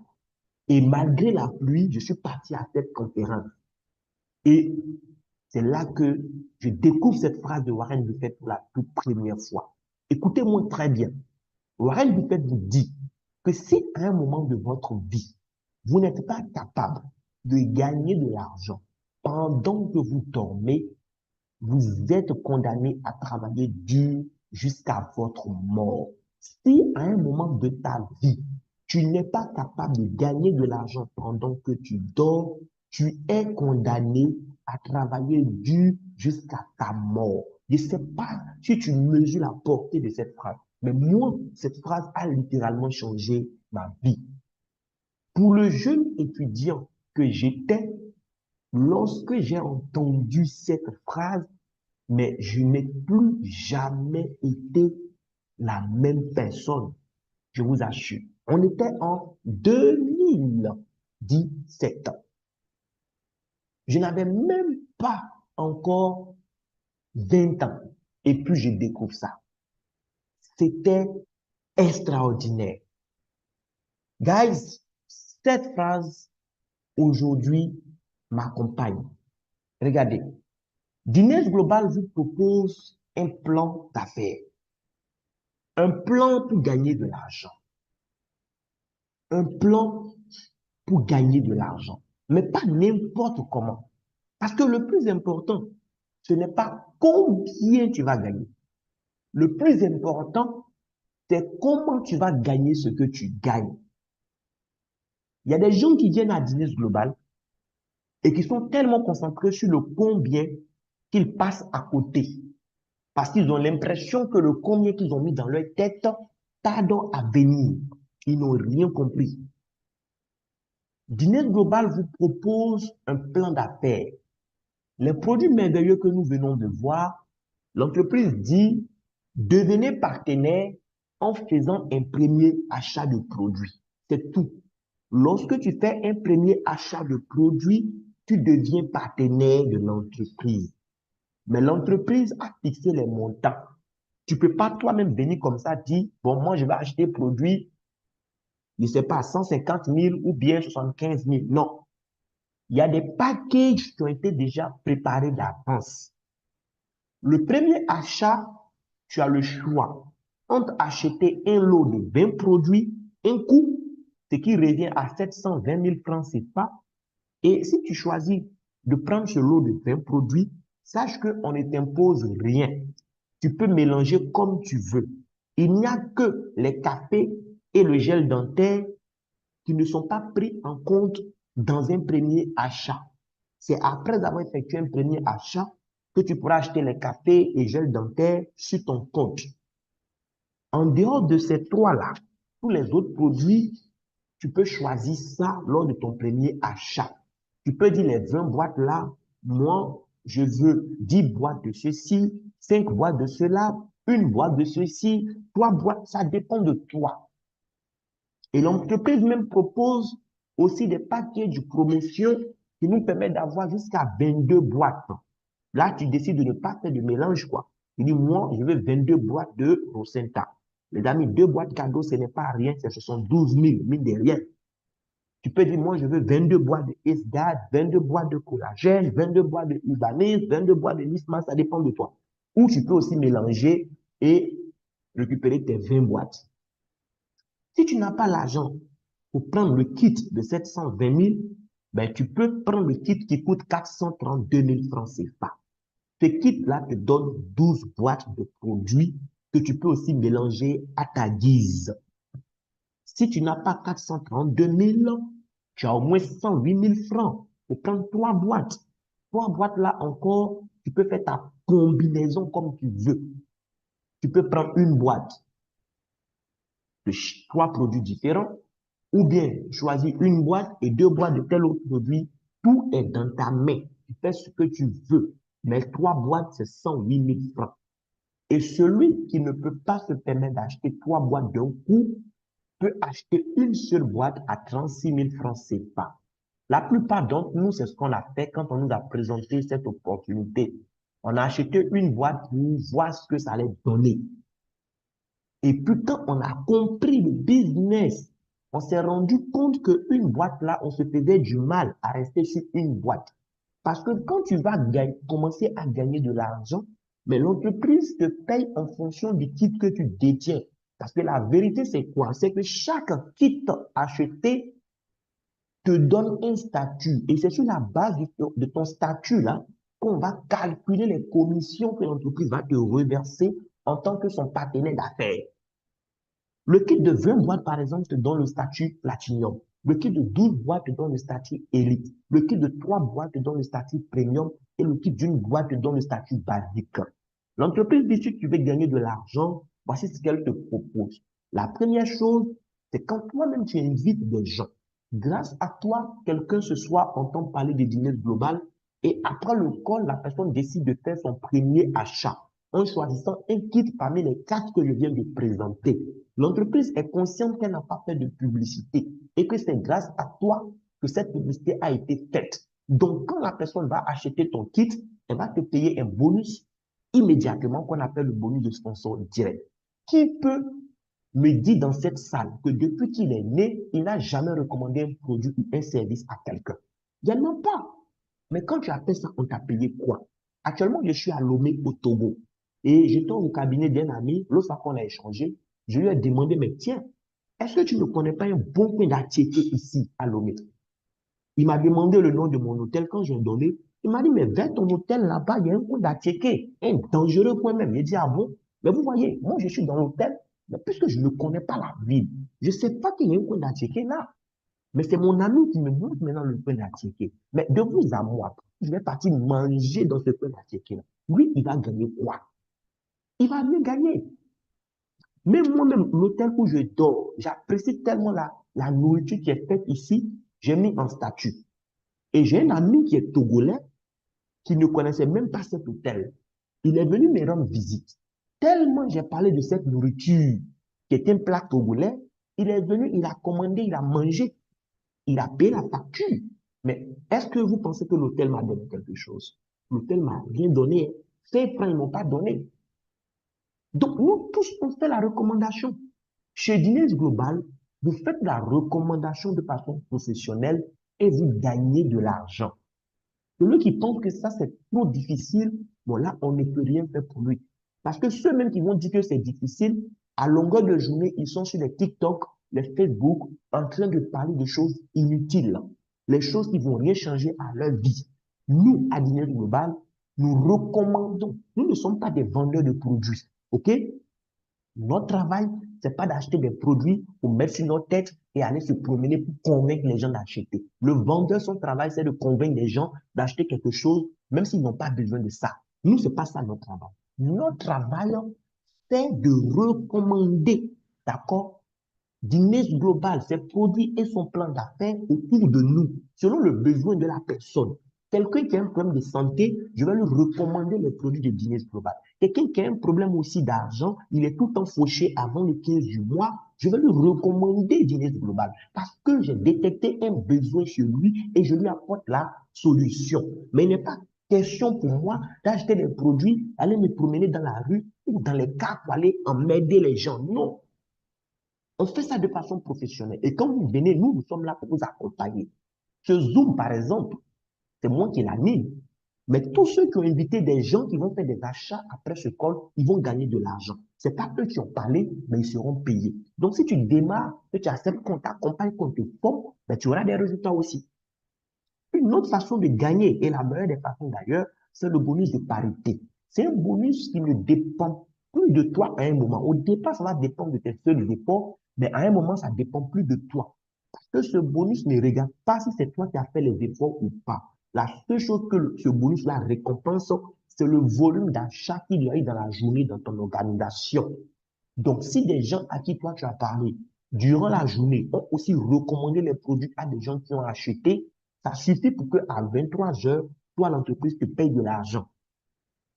Et malgré la pluie, je suis parti à cette conférence. Et c'est là que je découvre cette phrase de Warren Buffett pour la toute première fois. Écoutez-moi très bien. Warren Buffett vous dit que si à un moment de votre vie, vous n'êtes pas capable de gagner de l'argent pendant que vous dormez, vous êtes condamné à travailler dur jusqu'à votre mort. Si à un moment de ta vie, tu n'es pas capable de gagner de l'argent pendant que tu dors, tu es condamné à travailler dur jusqu'à ta mort. Je ne sais pas si tu mesures la portée de cette phrase, mais moi, cette phrase a littéralement changé ma vie. Pour le jeune étudiant que j'étais, lorsque j'ai entendu cette phrase, mais je n'ai plus jamais été la même personne, je vous assure. On était en 2017. Je n'avais même pas encore 20 ans. Et puis je découvre ça. C'était extraordinaire. Guys, cette phrase aujourd'hui m'accompagne. Regardez, Guinness Global vous propose un plan d'affaires, un plan pour gagner de l'argent, un plan pour gagner de l'argent, mais pas n'importe comment. Parce que le plus important, ce n'est pas combien tu vas gagner. Le plus important, c'est comment tu vas gagner ce que tu gagnes. Il y a des gens qui viennent à Guinness Global et qui sont tellement concentrés sur le combien qu'ils passent à côté. Parce qu'ils ont l'impression que le combien qu'ils ont mis dans leur tête tarde à venir. Ils n'ont rien compris. Guinness Global vous propose un plan d'affaires. Les produits merveilleux que nous venons de voir, l'entreprise dit, devenez partenaire en faisant un premier achat de produits. C'est tout. Lorsque tu fais un premier achat de produits, tu deviens partenaire de l'entreprise. Mais l'entreprise a fixé les montants. Tu peux pas toi-même venir comme ça dire, bon, moi, je vais acheter produit, je sais pas, 150 000 ou bien 75 000. Non. Il y a des packages qui ont été déjà préparés d'avance. Le premier achat, tu as le choix entre acheter un lot de 20 produits, un coût, ce qui revient à 720 000 francs CFA. Et si tu choisis de prendre ce lot de 20 produits, sache qu'on ne t'impose rien. Tu peux mélanger comme tu veux. Il n'y a que les cafés et le gel dentaire qui ne sont pas pris en compte dans un premier achat. C'est après avoir effectué un premier achat que tu pourras acheter les cafés et gel dentaire sur ton compte. En dehors de ces trois-là, tous les autres produits, tu peux choisir ça lors de ton premier achat. Tu peux dire les 20 boîtes là, moi, je veux 10 boîtes de ceci, 5 boîtes de cela, une boîte de ceci, 3 boîtes, ça dépend de toi. Et l'entreprise même propose aussi des paquets de promotion qui nous permettent d'avoir jusqu'à 22 boîtes. Là, tu décides de ne pas faire de mélange, quoi. Tu dis, moi, je veux 22 boîtes de Rosenta. Les amis, 2 boîtes cadeaux, ce n'est pas rien, ce sont 12 000, mine de rien. Tu peux dire, moi, je veux 22 boîtes de SGAD, 22 boîtes de collagène, 22 boîtes de Ubanis, 22 boîtes de Nisma, ça dépend de toi. Ou tu peux aussi mélanger et récupérer tes 20 boîtes. Si tu n'as pas l'argent pour prendre le kit de 720 000, ben, tu peux prendre le kit qui coûte 432 000 francs CFA. Ce kit-là te donne 12 boîtes de produits que tu peux aussi mélanger à ta guise. Si tu n'as pas 432 000, tu as au moins 108 000 francs pour prendre 3 boîtes. 3 boîtes là encore, tu peux faire ta combinaison comme tu veux. Tu peux prendre une boîte de 3 produits différents ou bien choisir une boîte et 2 boîtes de tel autre produit. Tout est dans ta main. Tu fais ce que tu veux. Mais 3 boîtes, c'est 108 000 francs. Et celui qui ne peut pas se permettre d'acheter 3 boîtes d'un coup peut acheter une seule boîte à 36 000 francs CFA. La plupart d'entre nous, c'est ce qu'on a fait quand on nous a présenté cette opportunité. On a acheté une boîte pour voir ce que ça allait donner. Et puis quand on a compris le business, on s'est rendu compte qu'une boîte là, on se faisait du mal à rester sur une boîte. Parce que quand tu vas commencer à gagner de l'argent, mais l'entreprise te paye en fonction du kit que tu détiens. Parce que la vérité, c'est quoi? C'est que chaque kit acheté te donne un statut. Et c'est sur la base de ton statut là qu'on va calculer les commissions que l'entreprise va te reverser en tant que son partenaire d'affaires. Le kit de 20 boîtes, par exemple, te donne le statut Platinum. Le kit de 12 boîtes te donne le statut Elite. Le kit de 3 boîtes te donne le statut Premium. Et le kit d'une boîte te donne le statut Basique. L'entreprise dit si tu veux gagner de l'argent, voici ce qu'elle te propose. La première chose, c'est quand toi-même tu invites des gens. Grâce à toi, quelqu'un ce soir entend parler de dîner global et après le call, la personne décide de faire son premier achat en choisissant un kit parmi les 4 que je viens de présenter. L'entreprise est consciente qu'elle n'a pas fait de publicité et que c'est grâce à toi que cette publicité a été faite. Donc, quand la personne va acheter ton kit, elle va te payer un bonus immédiatement qu'on appelle le bonus de sponsor direct. Qui peut me dire dans cette salle que depuis qu'il est né, il n'a jamais recommandé un produit ou un service à quelqu'un? Il n'y en a pas. Mais quand tu as fait ça, on t'a payé quoi? Actuellement, je suis à Lomé au Togo. Et j'étais au cabinet d'un ami, l'autre fois qu'on a échangé, je lui ai demandé, mais tiens, est-ce que tu ne connais pas un bon coin d'attiéké ici à Lomé? Il m'a demandé le nom de mon hôtel quand j'ai donné. Il m'a dit, mais vers ton hôtel là-bas, il y a un coin d'attiéké, un dangereux coin même. J'ai dit, ah bon? Mais vous voyez, moi je suis dans l'hôtel, mais puisque je ne connais pas la ville, je ne sais pas qu'il y a un coin d'attiéké là. Mais c'est mon ami qui me montre maintenant le coin d'attiéké. Mais de vous à moi, je vais partir manger dans ce coin d'attiéké là. Lui, il va gagner quoi? Il va mieux gagner. Même moi-même, l'hôtel où je dors, j'apprécie tellement la nourriture qui est faite ici, j'ai mis en statut. Et j'ai un ami qui est togolais, qui ne connaissait même pas cet hôtel. Il est venu me rendre visite. Tellement j'ai parlé de cette nourriture, qui est un plat togolais, il est venu, il a commandé, il a mangé, il a payé la facture. Mais est-ce que vous pensez que l'hôtel m'a donné quelque chose? L'hôtel m'a rien donné. Ces francs, ils ne m'ont pas donné. Donc, nous tous, on fait la recommandation. Chez Dîners Global, vous faites la recommandation de façon professionnelle et vous gagnez de l'argent. Celui qui pense que ça, c'est trop difficile, bon là, on ne peut rien faire pour lui. Parce que ceux-mêmes qui vont dire que c'est difficile, à longueur de journée, ils sont sur les TikTok, les Facebook, en train de parler de choses inutiles, les choses qui vont rien changer à leur vie. Nous, à Dîner Global, nous recommandons. Nous ne sommes pas des vendeurs de produits, ok? Notre travail, c'est pas d'acheter des produits pour mettre sur notre tête et aller se promener pour convaincre les gens d'acheter. Le vendeur, son travail, c'est de convaincre les gens d'acheter quelque chose, même s'ils n'ont pas besoin de ça. Nous, c'est pas ça notre travail. Notre travail, c'est de recommander, d'accord, Guinness Global, ses produits et son plan d'affaires autour de nous, selon le besoin de la personne. Quelqu'un qui a un problème de santé, je vais lui recommander les produits de Guinness Global. Quelqu'un qui a un problème aussi d'argent, il est tout le temps fauché avant le 15 du mois, je vais lui recommander Guinness Global parce que j'ai détecté un besoin chez lui et je lui apporte la solution. Mais il n'est pas question pour moi d'acheter des produits, aller me promener dans la rue ou dans les cas pour aller emmerder les gens. Non. On fait ça de façon professionnelle. Et quand vous venez, nous sommes là pour vous accompagner. Ce Zoom, par exemple, c'est moi qui l'anime. Mais tous ceux qui ont invité des gens qui vont faire des achats après ce call, ils vont gagner de l'argent. Ce n'est pas eux qui ont parlé, mais ils seront payés. Donc, si tu démarres, que tu acceptes qu'on t'accompagne, qu'on te forme, ben, tu auras des résultats aussi. Une autre façon de gagner, et la meilleure des façons d'ailleurs, c'est le bonus de parité. C'est un bonus qui ne dépend plus de toi à un moment. Au départ, ça va dépendre de tes seuls efforts, mais à un moment, ça dépend plus de toi. Parce que ce bonus ne regarde pas si c'est toi qui as fait les efforts ou pas. La seule chose que ce bonus-là récompense, c'est le volume d'achat qu'il y a eu dans la journée dans ton organisation. Donc, si des gens à qui toi tu as parlé durant la journée ont aussi recommandé les produits à des gens qui ont acheté, ça suffit pour qu'à 23 heures, toi, l'entreprise te paye de l'argent.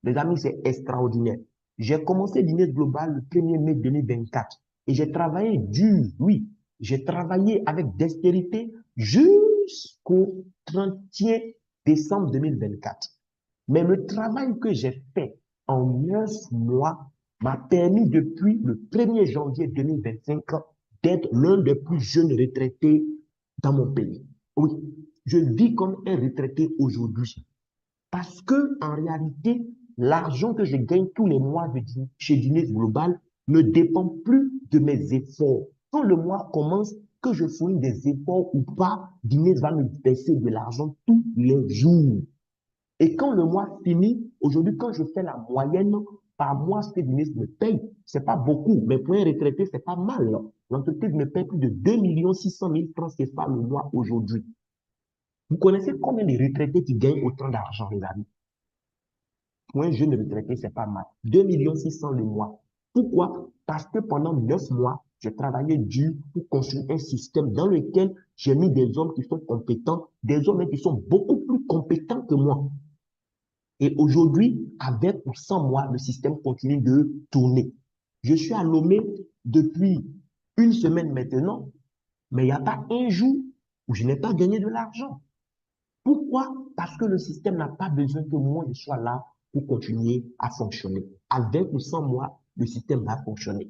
Les amis, c'est extraordinaire. J'ai commencé Guinness Global le 1er mai 2024 et j'ai travaillé dur, oui. J'ai travaillé avec dextérité jusqu'au 31 décembre 2024. Mais le travail que j'ai fait en 9 mois m'a permis depuis le 1er janvier 2025 d'être l'un des plus jeunes retraités dans mon pays. Oui, je vis comme un retraité aujourd'hui. Parce que, en réalité, l'argent que je gagne tous les mois chez Guinness Global ne dépend plus de mes efforts. Quand le mois commence, que je fournis des efforts ou pas, Guinness va me verser de l'argent tous les jours. Et quand le mois finit, aujourd'hui, quand je fais la moyenne par mois, ce que Guinness me paye, c'est pas beaucoup, mais pour un retraité, c'est pas mal. L'entreprise me paye plus de 2 600 000 francs CFA le mois aujourd'hui. Vous connaissez combien de retraités qui gagnent autant d'argent, les amis? Pour un jeune retraité, c'est pas mal. 2 600 000 le mois. Pourquoi? Parce que pendant 9 mois, j'ai travaillé dur pour construire un système dans lequel j'ai mis des hommes qui sont compétents, des hommes qui sont beaucoup plus compétents que moi. Et aujourd'hui, avec ou sans moi, le système continue de tourner. Je suis à Lomé depuis une semaine maintenant, mais il n'y a pas un jour où je n'ai pas gagné de l'argent. Pourquoi? Parce que le système n'a pas besoin que moi je sois là pour continuer à fonctionner. Avec ou sans moi, le système va fonctionner.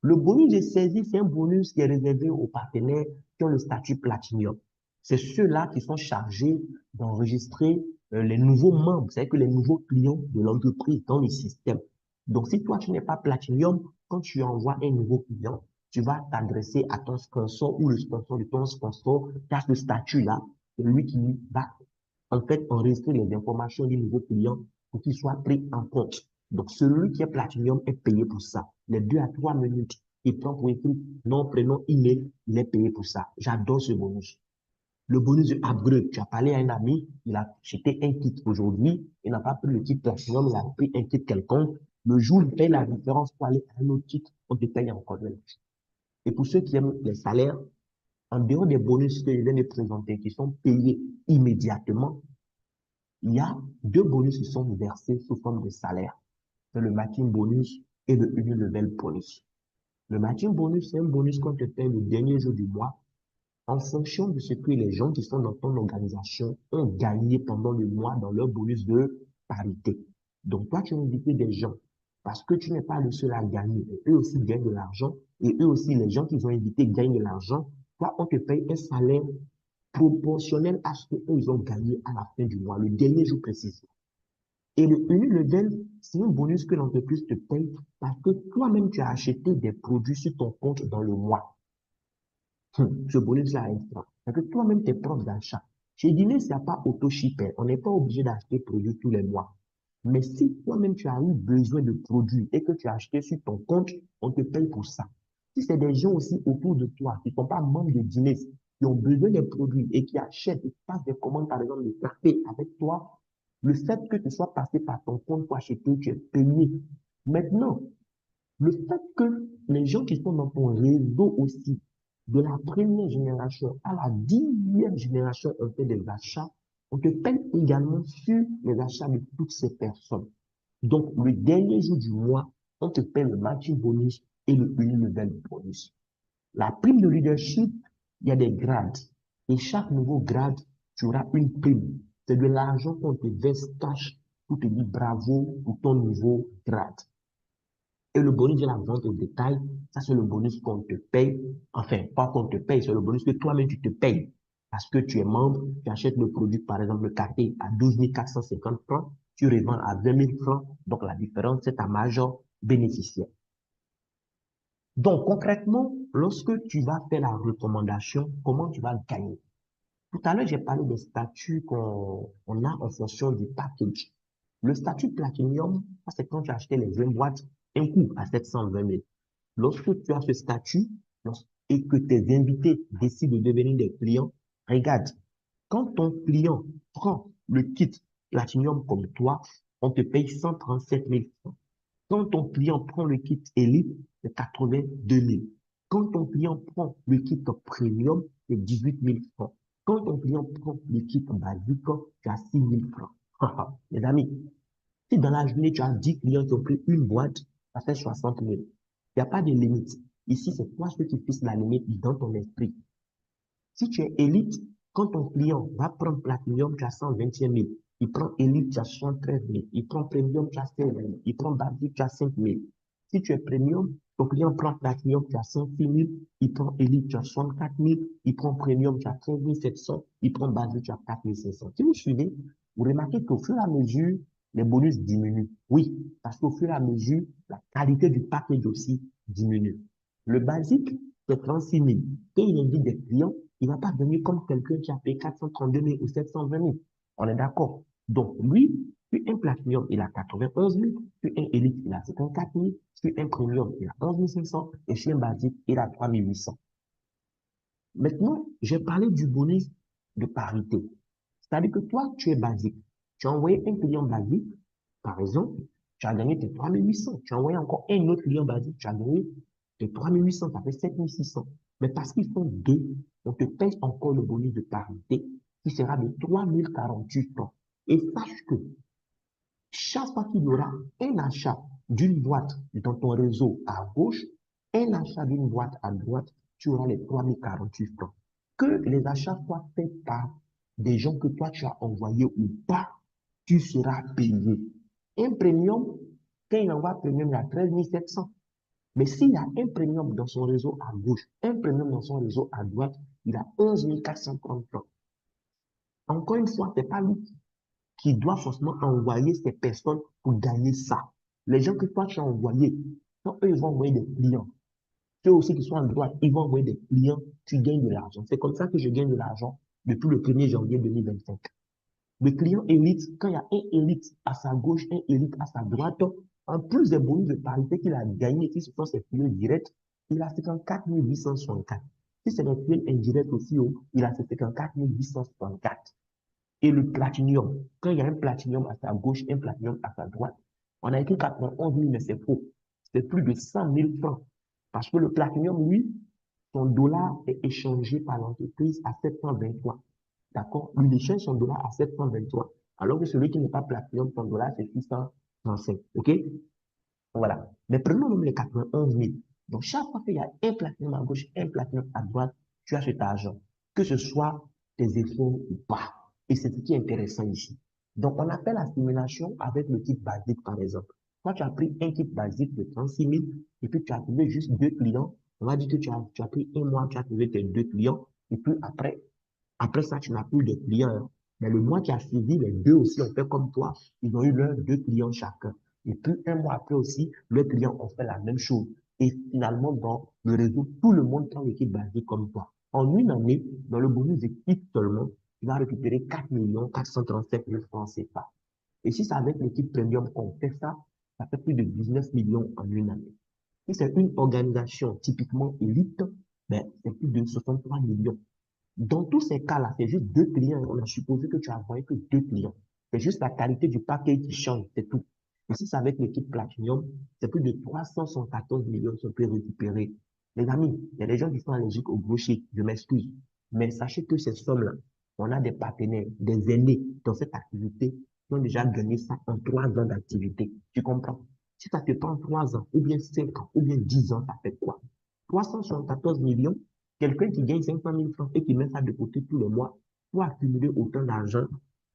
Le bonus de saisie, c'est un bonus qui est réservé aux partenaires qui ont le statut Platinum. C'est ceux-là qui sont chargés d'enregistrer les nouveaux membres, c'est-à-dire que les nouveaux clients de l'entreprise dans le système. Donc, si toi, tu n'es pas Platinum, quand tu envoies un nouveau client, tu vas t'adresser à ton sponsor ou le sponsor de ton sponsor qui a ce statut-là. C'est lui qui va en fait enregistrer les informations du nouveau client pour qu'il soit pris en compte. Donc, celui qui est Platinum est payé pour ça. Les 2 à 3 minutes, il prend pour écrire nom, prénom, email, il est payé pour ça. J'adore ce bonus. Le bonus de upgrade, tu as parlé à un ami, il a acheté un kit aujourd'hui, il n'a pas pris le kit Platinum, il a pris un kit quelconque. Le jour où il paye la différence pour aller à un autre kit, on te paye encore de l'argent. Et pour ceux qui aiment les salaires, en dehors des bonus que je viens de présenter, qui sont payés immédiatement, il y a 2 bonus qui sont versés sous forme de salaire. C'est le matching bonus et le unilevel bonus. Le matching bonus, c'est un bonus qu'on te paye le dernier jour du mois en fonction de ce que les gens qui sont dans ton organisation ont gagné pendant le mois dans leur bonus de parité. Donc, toi, tu as invité des gens parce que tu n'es pas le seul à gagner. Et eux aussi gagnent de l'argent. Et eux aussi, les gens qu'ils ont invités gagnent de l'argent. Toi, on te paye un salaire proportionnel à ce qu'ils ont gagné à la fin du mois, le dernier jour précis. Et le unilevel, c'est un bonus que l'entreprise te paye parce que toi-même, tu as acheté des produits sur ton compte dans le mois. Ce bonus-là est extra. Parce que toi-même, tes propres achats. Chez Guinness, il n'y a pas auto-shipper. On n'est pas obligé d'acheter produits tous les mois. Mais si toi-même, tu as eu besoin de produits et que tu as acheté sur ton compte, on te paye pour ça. Si c'est des gens aussi autour de toi qui ne sont pas membres de Guinness, qui ont besoin des produits et qui achètent et qui passent des commandes, par exemple, de café avec toi, le fait que tu sois passé par ton compte pour acheter, tu es payé. Maintenant, Le fait que les gens qui sont dans ton réseau aussi, de la première génération à la 10e génération, ont fait des achats, on te paye également sur les achats de toutes ces personnes. Donc, le dernier jour du mois, on te paie le matching bonus et le level bonus. La prime de leadership, il y a des grades. Et chaque nouveau grade, tu auras une prime. C'est de l'argent qu'on te verse cash pour te dire bravo pour ton nouveau grade. Et le bonus de la vente au détail, ça c'est le bonus qu'on te paye. Enfin, pas qu'on te paye, c'est le bonus que toi-même tu te payes. Parce que tu es membre, tu achètes le produit, par exemple le café à 12 450 francs, tu revends à 20 000 francs. Donc la différence, c'est ta marge bénéficiaire. Donc concrètement, lorsque tu vas faire la recommandation, comment tu vas gagner? Tout à l'heure, j'ai parlé des statuts qu'on a en fonction du package. Le statut Platinum, ça c'est quand tu as acheté les 20 boîtes, un coup à 720 000. Lorsque tu as ce statut et que tes invités décident de devenir des clients, regarde, quand ton client prend le kit Platinum comme toi, on te paye 137 000 francs. Quand ton client prend le kit Elite, c'est 82 000. Quand ton client prend le kit Premium, c'est 18 000 francs. Quand ton client prend le kit basique, tu as 6 000 francs. Les amis, si dans la journée, tu as 10 clients qui ont pris une boîte, ça fait 60 000. Il n'y a pas de limite. Ici, c'est toi ceux qui fixes la limite dans ton esprit. Si tu es élite, quand ton client va prendre Platinum, tu as 121 000. Il prend élite, tu as 73 000. Il prend Premium, tu as 16 000. Il prend Basic, tu as 5 000. Si tu es Premium, ton client prend Platinum, tu as 106 000. Il prend élite, tu as 64 000. Il prend Premium, tu as 13 700. Il prend Basic, tu as 4 500. Si vous suivez, vous remarquez qu'au fur et à mesure, les bonus diminuent. Oui, parce qu'au fur et à mesure, la qualité du package aussi diminue. Le basique, c'est 36 000. Quand il invite des clients, il ne va pas venir comme quelqu'un qui a payé 432 000 ou 720 000. On est d'accord. Donc, lui, puis un Platinum, il a 91 000, puis un Elite, il a 54 000, puis un Premium, il a 11 500, et puis un Basique, il a 3 800. Maintenant, j'ai parlé du bonus de parité. C'est-à-dire que toi, tu es basique. Tu as envoyé un client basique, par exemple, tu as gagné tes 3 800. Tu as envoyé encore un autre client basique, tu as gagné tes 3 800, ça fait 7 600. Mais parce qu'ils sont deux, on te paye encore le bonus de parité qui sera de 3 048 francs. Et sache que chaque fois qu'il y aura un achat d'une boîte dans ton réseau à gauche, un achat d'une boîte à droite, tu auras les 3 048 francs. Que les achats soient faits par des gens que toi tu as envoyés ou pas, tu seras payé. Un premium, quand il envoie premium, il y a 13 700. Mais s'il y a un premium dans son réseau à gauche, un premium dans son réseau à droite, il a 11 430 francs. Encore une fois, ce n'est pas lui qui doit forcément envoyer ces personnes pour gagner ça. Les gens que toi tu as envoyés, quand eux ils vont envoyer des clients, ceux aussi qui sont à droite, ils vont envoyer des clients, tu gagnes de l'argent. C'est comme ça que je gagne de l'argent depuis le 1er janvier 2025. Le client élite, quand il y a un élite à sa gauche, un élite à sa droite, en plus des bonus de parité qu'il a gagné, qui sont ses clients directs, il a 54 864. Si c'est des clients indirects aussi, il a 54 864. Et le platinium, quand il y a un platinium à sa gauche, un platinium à sa droite, on a écrit 91 000, mais c'est faux. C'est plus de 100 000 francs. Parce que le platinium, lui, son dollar est échangé par l'entreprise à 723. D'accord? Lui, il échange son dollar à 723. Alors que celui qui n'est pas platinium, son dollar, c'est 635. OK? Voilà. Mais prenons même les 91 000. Donc, chaque fois qu'il y a un platinum à gauche, un platinum à droite, tu as cet argent. Que ce soit tes efforts ou pas. Et c'est ce qui est intéressant ici. Donc, on appelle la simulation avec le type basique, par exemple. Toi, tu as pris un kit basique de 36 000 et puis tu as trouvé juste deux clients. On va dire que tu as pris un mois, tu as trouvé tes deux clients. Et puis après ça, tu n'as plus de clients, hein. Mais le mois qui a suivi, les deux aussi ont fait comme toi. Ils ont eu leurs deux clients chacun. Et puis, un mois après aussi, leurs clients ont fait la même chose. Et finalement, dans le réseau, tout le monde prend l'équipe basée comme toi. En une année, dans le bonus d'équipe seulement, tu vas récupérer 4 437 000 francs CFA. Et si c'est avec l'équipe premium qu'on fait ça, ça fait plus de 19 millions en une année. Si c'est une organisation typiquement élite, ben, c'est plus de 63 millions. Dans tous ces cas-là, c'est juste deux clients. On a supposé que tu as envoyé que deux clients. C'est juste la qualité du paquet qui change, c'est tout. Et si c'est avec l'équipe Platinum, c'est plus de 314 millions qui ont pu récupérer. Les amis, il y a des gens qui sont allergiques au gaucher, je m'excuse. Mais sachez que ces sommes-là, on a des partenaires, des aînés dans cette activité qui ont déjà gagné ça en 3 ans d'activité. Tu comprends? Si ça te prend 3 ans, ou bien 5 ans, ou bien 10 ans, ça fait quoi? 314 millions, quelqu'un qui gagne 500 000 francs et qui met ça de côté tous les mois pour accumuler autant d'argent,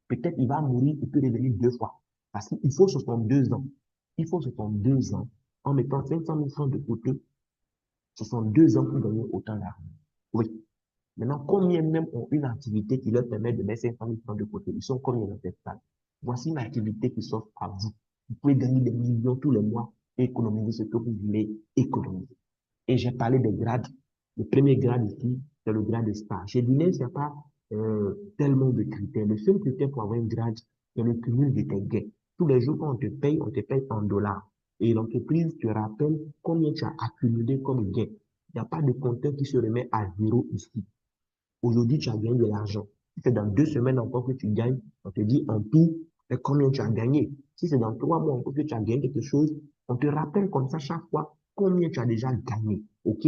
peut-être il va mourir, il peut revenir 2 fois. Parce qu'il faut 62 ans. Il faut 62 ans en mettant 500 000 francs de côté. 62 ans pour gagner autant d'argent. Oui. Maintenant, combien même ont une activité qui leur permet de mettre 500 000 francs de côté? Ils sont combien dans cette salle? Voici une activité qui s'offre à vous. Vous pouvez gagner des millions tous les mois et économiser ce que vous voulez économiser. Et j'ai parlé des grades. Le premier grade ici, c'est le grade de star. Chez Dîner, il n'y a pas tellement de critères. Le seul critère pour avoir un grade, c'est le cumul de tes gains. Tous les jours, quand on te paye en dollars. Et l'entreprise te rappelle combien tu as accumulé comme gain. Il n'y a pas de compteur qui se remet à zéro ici. Aujourd'hui, tu as gagné de l'argent. Si c'est dans 2 semaines encore que tu gagnes, on te dit en tout, combien tu as gagné. Si c'est dans 3 mois encore que tu as gagné quelque chose, on te rappelle comme ça chaque fois combien tu as déjà gagné. OK?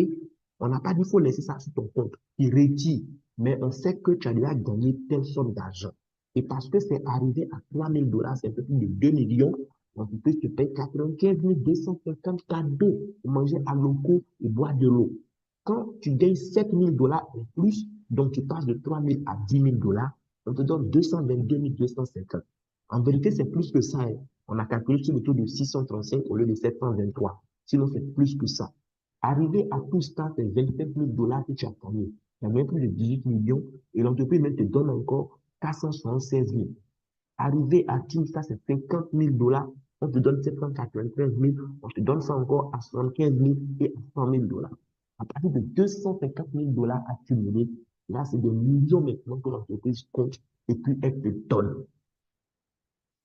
On n'a pas dit qu'il faut laisser ça sur ton compte. Il retire. Mais on sait que tu as déjà gagné telle somme d'argent. Et parce que c'est arrivé à 3 000 $, c'est un peu plus de 2 millions, l'entreprise te paye 95 250 cadeaux pour manger à locaux et boire de l'eau. Quand tu gagnes 7 000 $ en plus, donc tu passes de 3 000 à 10 000 $, on te donne 222 250. En vérité, c'est plus que ça, hein. On a calculé sur le taux de 635 au lieu de 723. Sinon, c'est plus que ça. Arrivé à tout ça, c'est 27 000 $ que tu as gagné. Tu as gagné plus de 18 millions et l'entreprise même te donne encore 476 000. Arrivé à tout ça, c'est 50 000 $. On te donne 793 000. On te donne ça encore à 75 000 et à 100 000 $. À partir de 250 000 $ accumulés, là, c'est des millions maintenant que l'entreprise compte et puis elle te donne.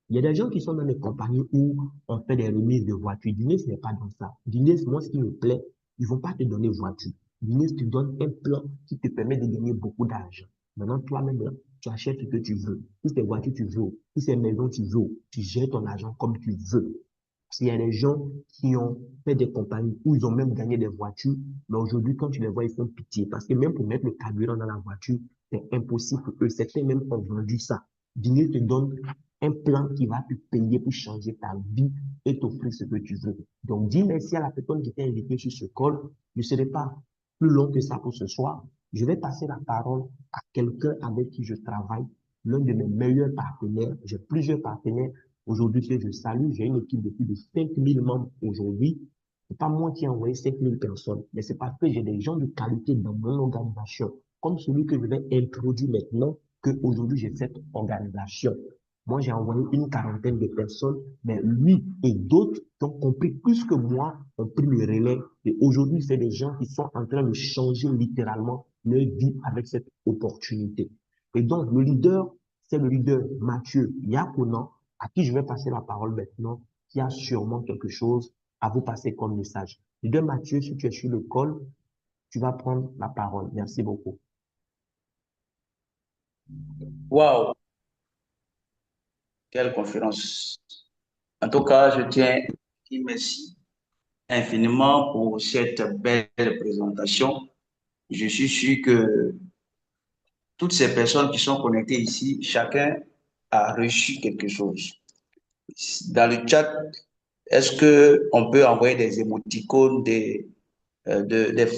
Il y a des gens qui sont dans des compagnies où on fait des remises de voitures. Dîner, ce n'est pas dans ça. Dîner, moi, ce qui me plaît, ils ne vont pas te donner voiture. Dîner, te donne un plan qui te permet de gagner beaucoup d'argent. Maintenant, toi-même, là, tu achètes ce que tu veux. Si c'est voiture, tu veux. Si c'est maison, tu veux. Tu gères ton argent comme tu veux. Parce qu'il y a des gens qui ont fait des compagnies où ils ont même gagné des voitures, mais aujourd'hui, quand tu les vois, ils font pitié. Parce que même pour mettre le carburant dans la voiture, c'est impossible pour eux. Certains même ont vendu ça. Dîner te donne un plan qui va te payer pour changer ta vie et t'offrir ce que tu veux. Donc, dis merci à la personne qui t'a invité sur ce call. Je ne serai pas plus long que ça pour ce soir. Je vais passer la parole à quelqu'un avec qui je travaille, l'un de mes meilleurs partenaires. J'ai plusieurs partenaires aujourd'hui que je salue. J'ai une équipe de plus de 5000 membres aujourd'hui. C'est pas moi qui ai envoyé 5000 personnes, mais c'est parce que j'ai des gens de qualité dans mon organisation, comme celui que je vais introduire maintenant, qu'aujourd'hui j'ai cette organisation. Moi, j'ai envoyé une quarantaine de personnes, mais lui et d'autres qui ont compris plus que moi ont pris le relais. Et aujourd'hui, c'est des gens qui sont en train de changer littéralement leur vie avec cette opportunité. Et donc, le leader, c'est le leader Mathieu Yakonan, à qui je vais passer la parole maintenant, qui a sûrement quelque chose à vous passer comme message. Leader Mathieu, si tu es sur le call, tu vas prendre la parole. Merci beaucoup. Waouh, quelle conférence. En tout cas, je tiens à dire merci infiniment pour cette belle présentation. Je suis sûr que toutes ces personnes qui sont connectées ici, chacun a reçu quelque chose. Dans le chat, est-ce qu'on peut envoyer des émoticônes, des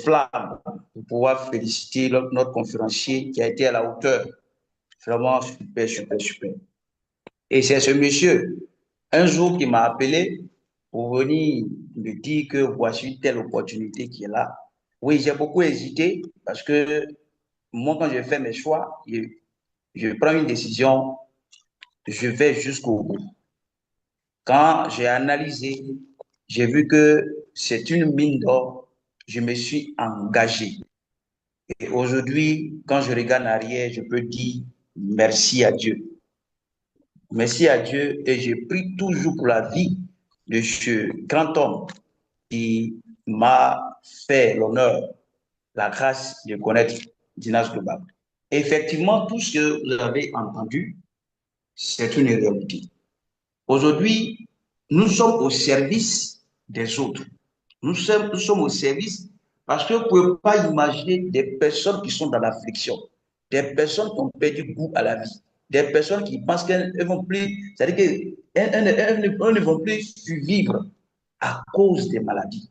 flammes pour pouvoir féliciter notre conférencier qui a été à la hauteur? Vraiment super, super, super. Et c'est ce monsieur, un jour, qui m'a appelé pour venir me dire que voici une telle opportunité qui est là. Oui, j'ai beaucoup hésité parce que moi, quand je fais mes choix, je prends une décision, je vais jusqu'au bout. Quand j'ai analysé, j'ai vu que c'est une mine d'or, je me suis engagé. Et aujourd'hui, quand je regarde en arrière, je peux dire merci à Dieu. Merci à Dieu et je prie toujours pour la vie de ce grand homme qui m'a fait l'honneur, la grâce de connaître Dinas Global. Effectivement, tout ce que vous avez entendu, c'est une réalité. Aujourd'hui, nous sommes au service des autres. Nous sommes au service parce que vous ne pouvez pas imaginer des personnes qui sont dans l'affliction, des personnes qui ont perdu goût à la vie, des personnes qui pensent qu'elles ne vont plus, c'est-à-dire qu'elles ne vont plus survivre à cause des maladies.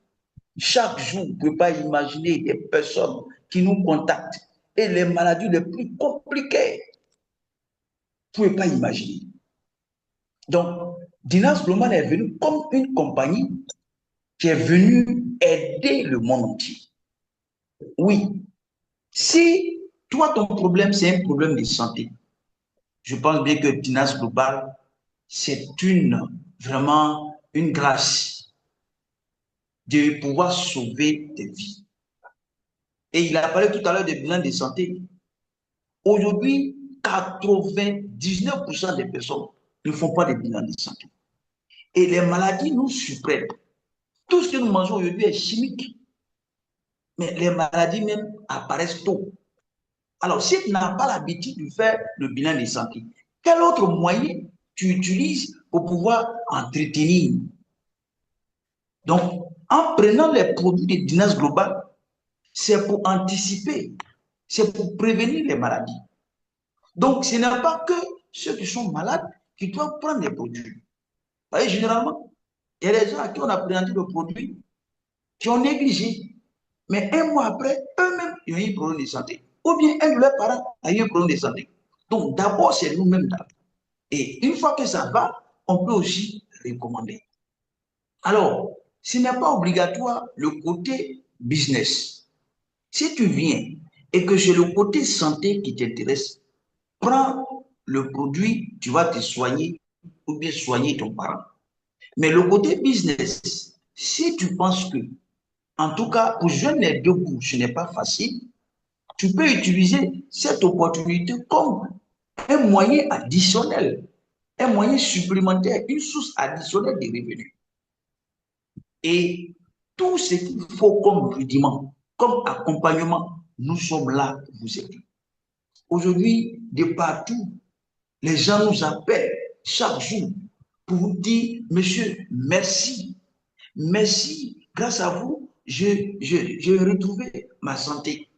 Chaque jour, vous ne pouvez pas imaginer des personnes qui nous contactent et les maladies les plus compliquées. Vous ne pouvez pas imaginer. Donc, Dinas Global est venu comme une compagnie qui est venue aider le monde entier. Oui, si toi, ton problème, c'est un problème de santé, je pense bien que Dinas Global, c'est vraiment une grâce de pouvoir sauver des vies. Et il a parlé tout à l'heure des bilans de santé. Aujourd'hui, 99% des personnes ne font pas de bilan de santé. Et les maladies nous surprennent. Tout ce que nous mangeons aujourd'hui est chimique. Mais les maladies même apparaissent tôt. Alors, si tu n'as pas l'habitude de faire le bilan de santé, quel autre moyen tu utilises pour pouvoir entretenir? Donc, en prenant les produits de Dinas Global, c'est pour anticiper, c'est pour prévenir les maladies. Donc, ce n'est pas que ceux qui sont malades qui doivent prendre les produits. Vous voyez, généralement, il y a des gens à qui on a présenté le produit qui ont négligé. Mais un mois après, eux-mêmes, ils ont eu un problème de santé. Ou bien un de leurs parents a eu un problème de santé. Donc, d'abord, c'est nous-mêmes d'abord. Et une fois que ça va, on peut aussi recommander. Alors, ce n'est pas obligatoire le côté business. Si tu viens et que c'est le côté santé qui t'intéresse, prends le produit, tu vas te soigner ou bien soigner ton parent. Mais le côté business, si tu penses que, en tout cas, pour joindre les deux bouts, ce n'est pas facile, tu peux utiliser cette opportunité comme un moyen additionnel, un moyen supplémentaire, une source additionnelle de revenus. Et tout ce qu'il faut comme rudiment, comme accompagnement, nous sommes là pour vous aider. Aujourd'hui, de partout, les gens nous appellent chaque jour pour vous dire, monsieur, merci. Merci. Grâce à vous, j'ai retrouvé ma santé.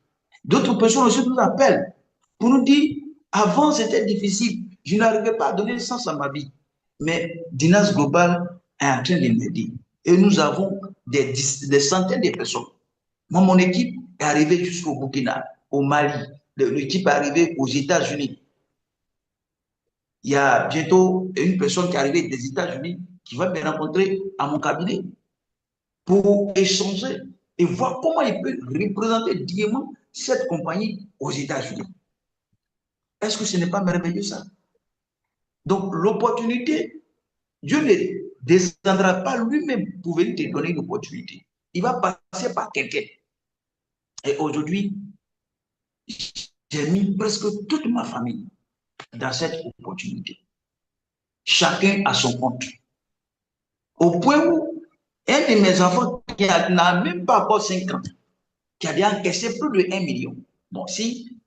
D'autres personnes aussi nous appellent pour nous dire, avant c'était difficile, je n'arrivais pas à donner le sens à ma vie. Mais Dinas Global est en train de m'aider. Et nous avons des centaines de personnes. Moi, mon équipe est arrivée jusqu'au Burkina, au Mali. L'équipe est arrivée aux États-Unis. Il y a bientôt une personne qui est arrivée des États-Unis qui va me rencontrer à mon cabinet pour échanger et voir comment il peut représenter dignement cette compagnie aux États-Unis. Est-ce que ce n'est pas merveilleux ça? Donc l'opportunité, Dieu ne descendra pas lui-même pour venir te donner une opportunité. Il va passer par quelqu'un. Et aujourd'hui, j'ai mis presque toute ma famille dans cette opportunité. Chacun à son compte. Au point où un de mes enfants qui n'a même pas encore 5 ans, qui a déjà encaissé plus de 1 million. Bon, si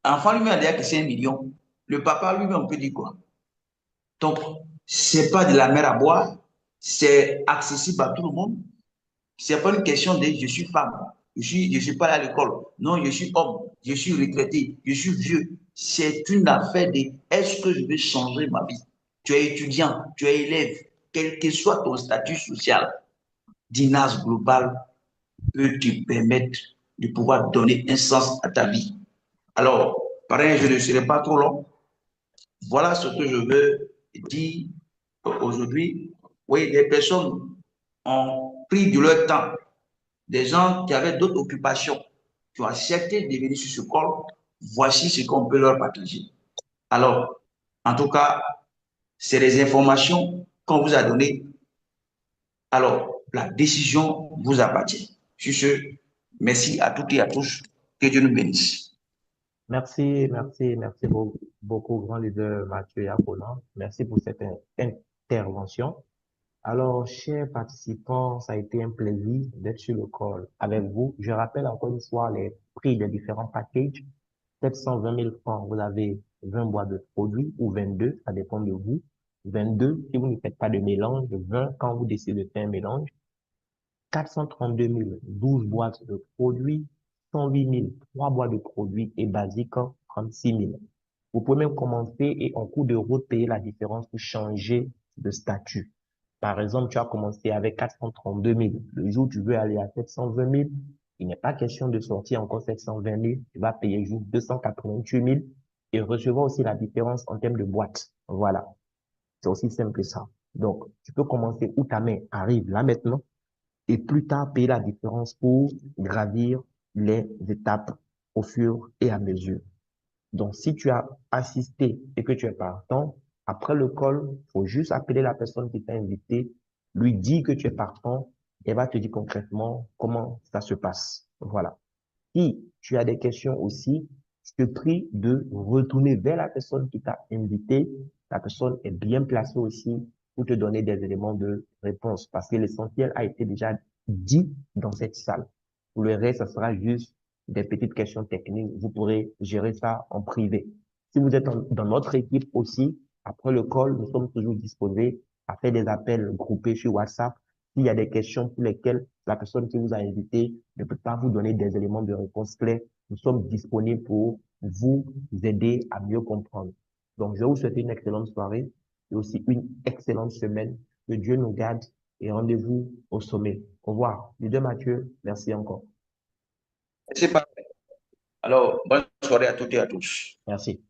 l'enfant lui-même a déjà encaissé 1 million, le papa lui-même, on peut dire quoi? Donc, ce n'est pas de la mer à boire, c'est accessible à tout le monde. Ce n'est pas une question de je suis femme, je suis pas à l'école. Non, je suis homme, je suis retraité, je suis vieux. C'est une affaire de est-ce que je vais changer ma vie? Tu es étudiant, tu es élève, quel que soit ton statut social, Dinas Global peut te permettre de pouvoir donner un sens à ta vie. Alors, pareil, je ne serai pas trop long. Voilà ce que je veux dire aujourd'hui. Oui, les personnes ont pris de leur temps. Des gens qui avaient d'autres occupations, qui ont accepté de venir sur ce call. Voici ce qu'on peut leur partager. Alors, en tout cas, c'est les informations qu'on vous a données. Alors, la décision vous appartient. Sur ce, merci à toutes et à tous. Que Dieu nous bénisse. Merci beaucoup, grand leader Mathieu Yaconan. Merci pour cette intervention. Alors, chers participants, ça a été un plaisir d'être sur le call avec vous. Je rappelle encore une fois les prix des différents packages. 720 000 francs, vous avez 20 boîtes de produits ou 22, ça dépend de vous. 22 si vous ne faites pas de mélange, 20 quand vous décidez de faire un mélange, 432 000, 12 boîtes de produits, 108 000, 3 boîtes de produits et basique, 36 000. Vous pouvez même commencer et en cours de route payer la différence pour changer de statut. Par exemple, tu as commencé avec 432 000. Le jour où tu veux aller à 720 000, il n'est pas question de sortir encore 720 000. Tu vas payer juste 288 000 et recevoir aussi la différence en termes de boîte. Voilà. C'est aussi simple que ça. Donc, tu peux commencer où ta main arrive là maintenant et plus tard payer la différence pour gravir les étapes au fur et à mesure. Donc, si tu as assisté et que tu es partant, après le call, faut juste appeler la personne qui t'a invité, lui dire que tu es partant, et elle va te dire concrètement comment ça se passe. Voilà. Si tu as des questions aussi, je te prie de retourner vers la personne qui t'a invité. La personne est bien placée aussi pour te donner des éléments de réponse parce que l'essentiel a été déjà dit dans cette salle. Pour le reste, ça sera juste des petites questions techniques. Vous pourrez gérer ça en privé. Si vous êtes dans notre équipe aussi, après le call, nous sommes toujours disposés à faire des appels groupés sur WhatsApp. S'il y a des questions pour lesquelles la personne qui vous a invité ne peut pas vous donner des éléments de réponse clairs, nous sommes disponibles pour vous aider à mieux comprendre. Donc, je vous souhaite une excellente soirée et aussi une excellente semaine. Que Dieu nous garde et rendez-vous au sommet. Au revoir. Leader Mathieu, merci encore. C'est parfait. Alors, bonne soirée à toutes et à tous. Merci.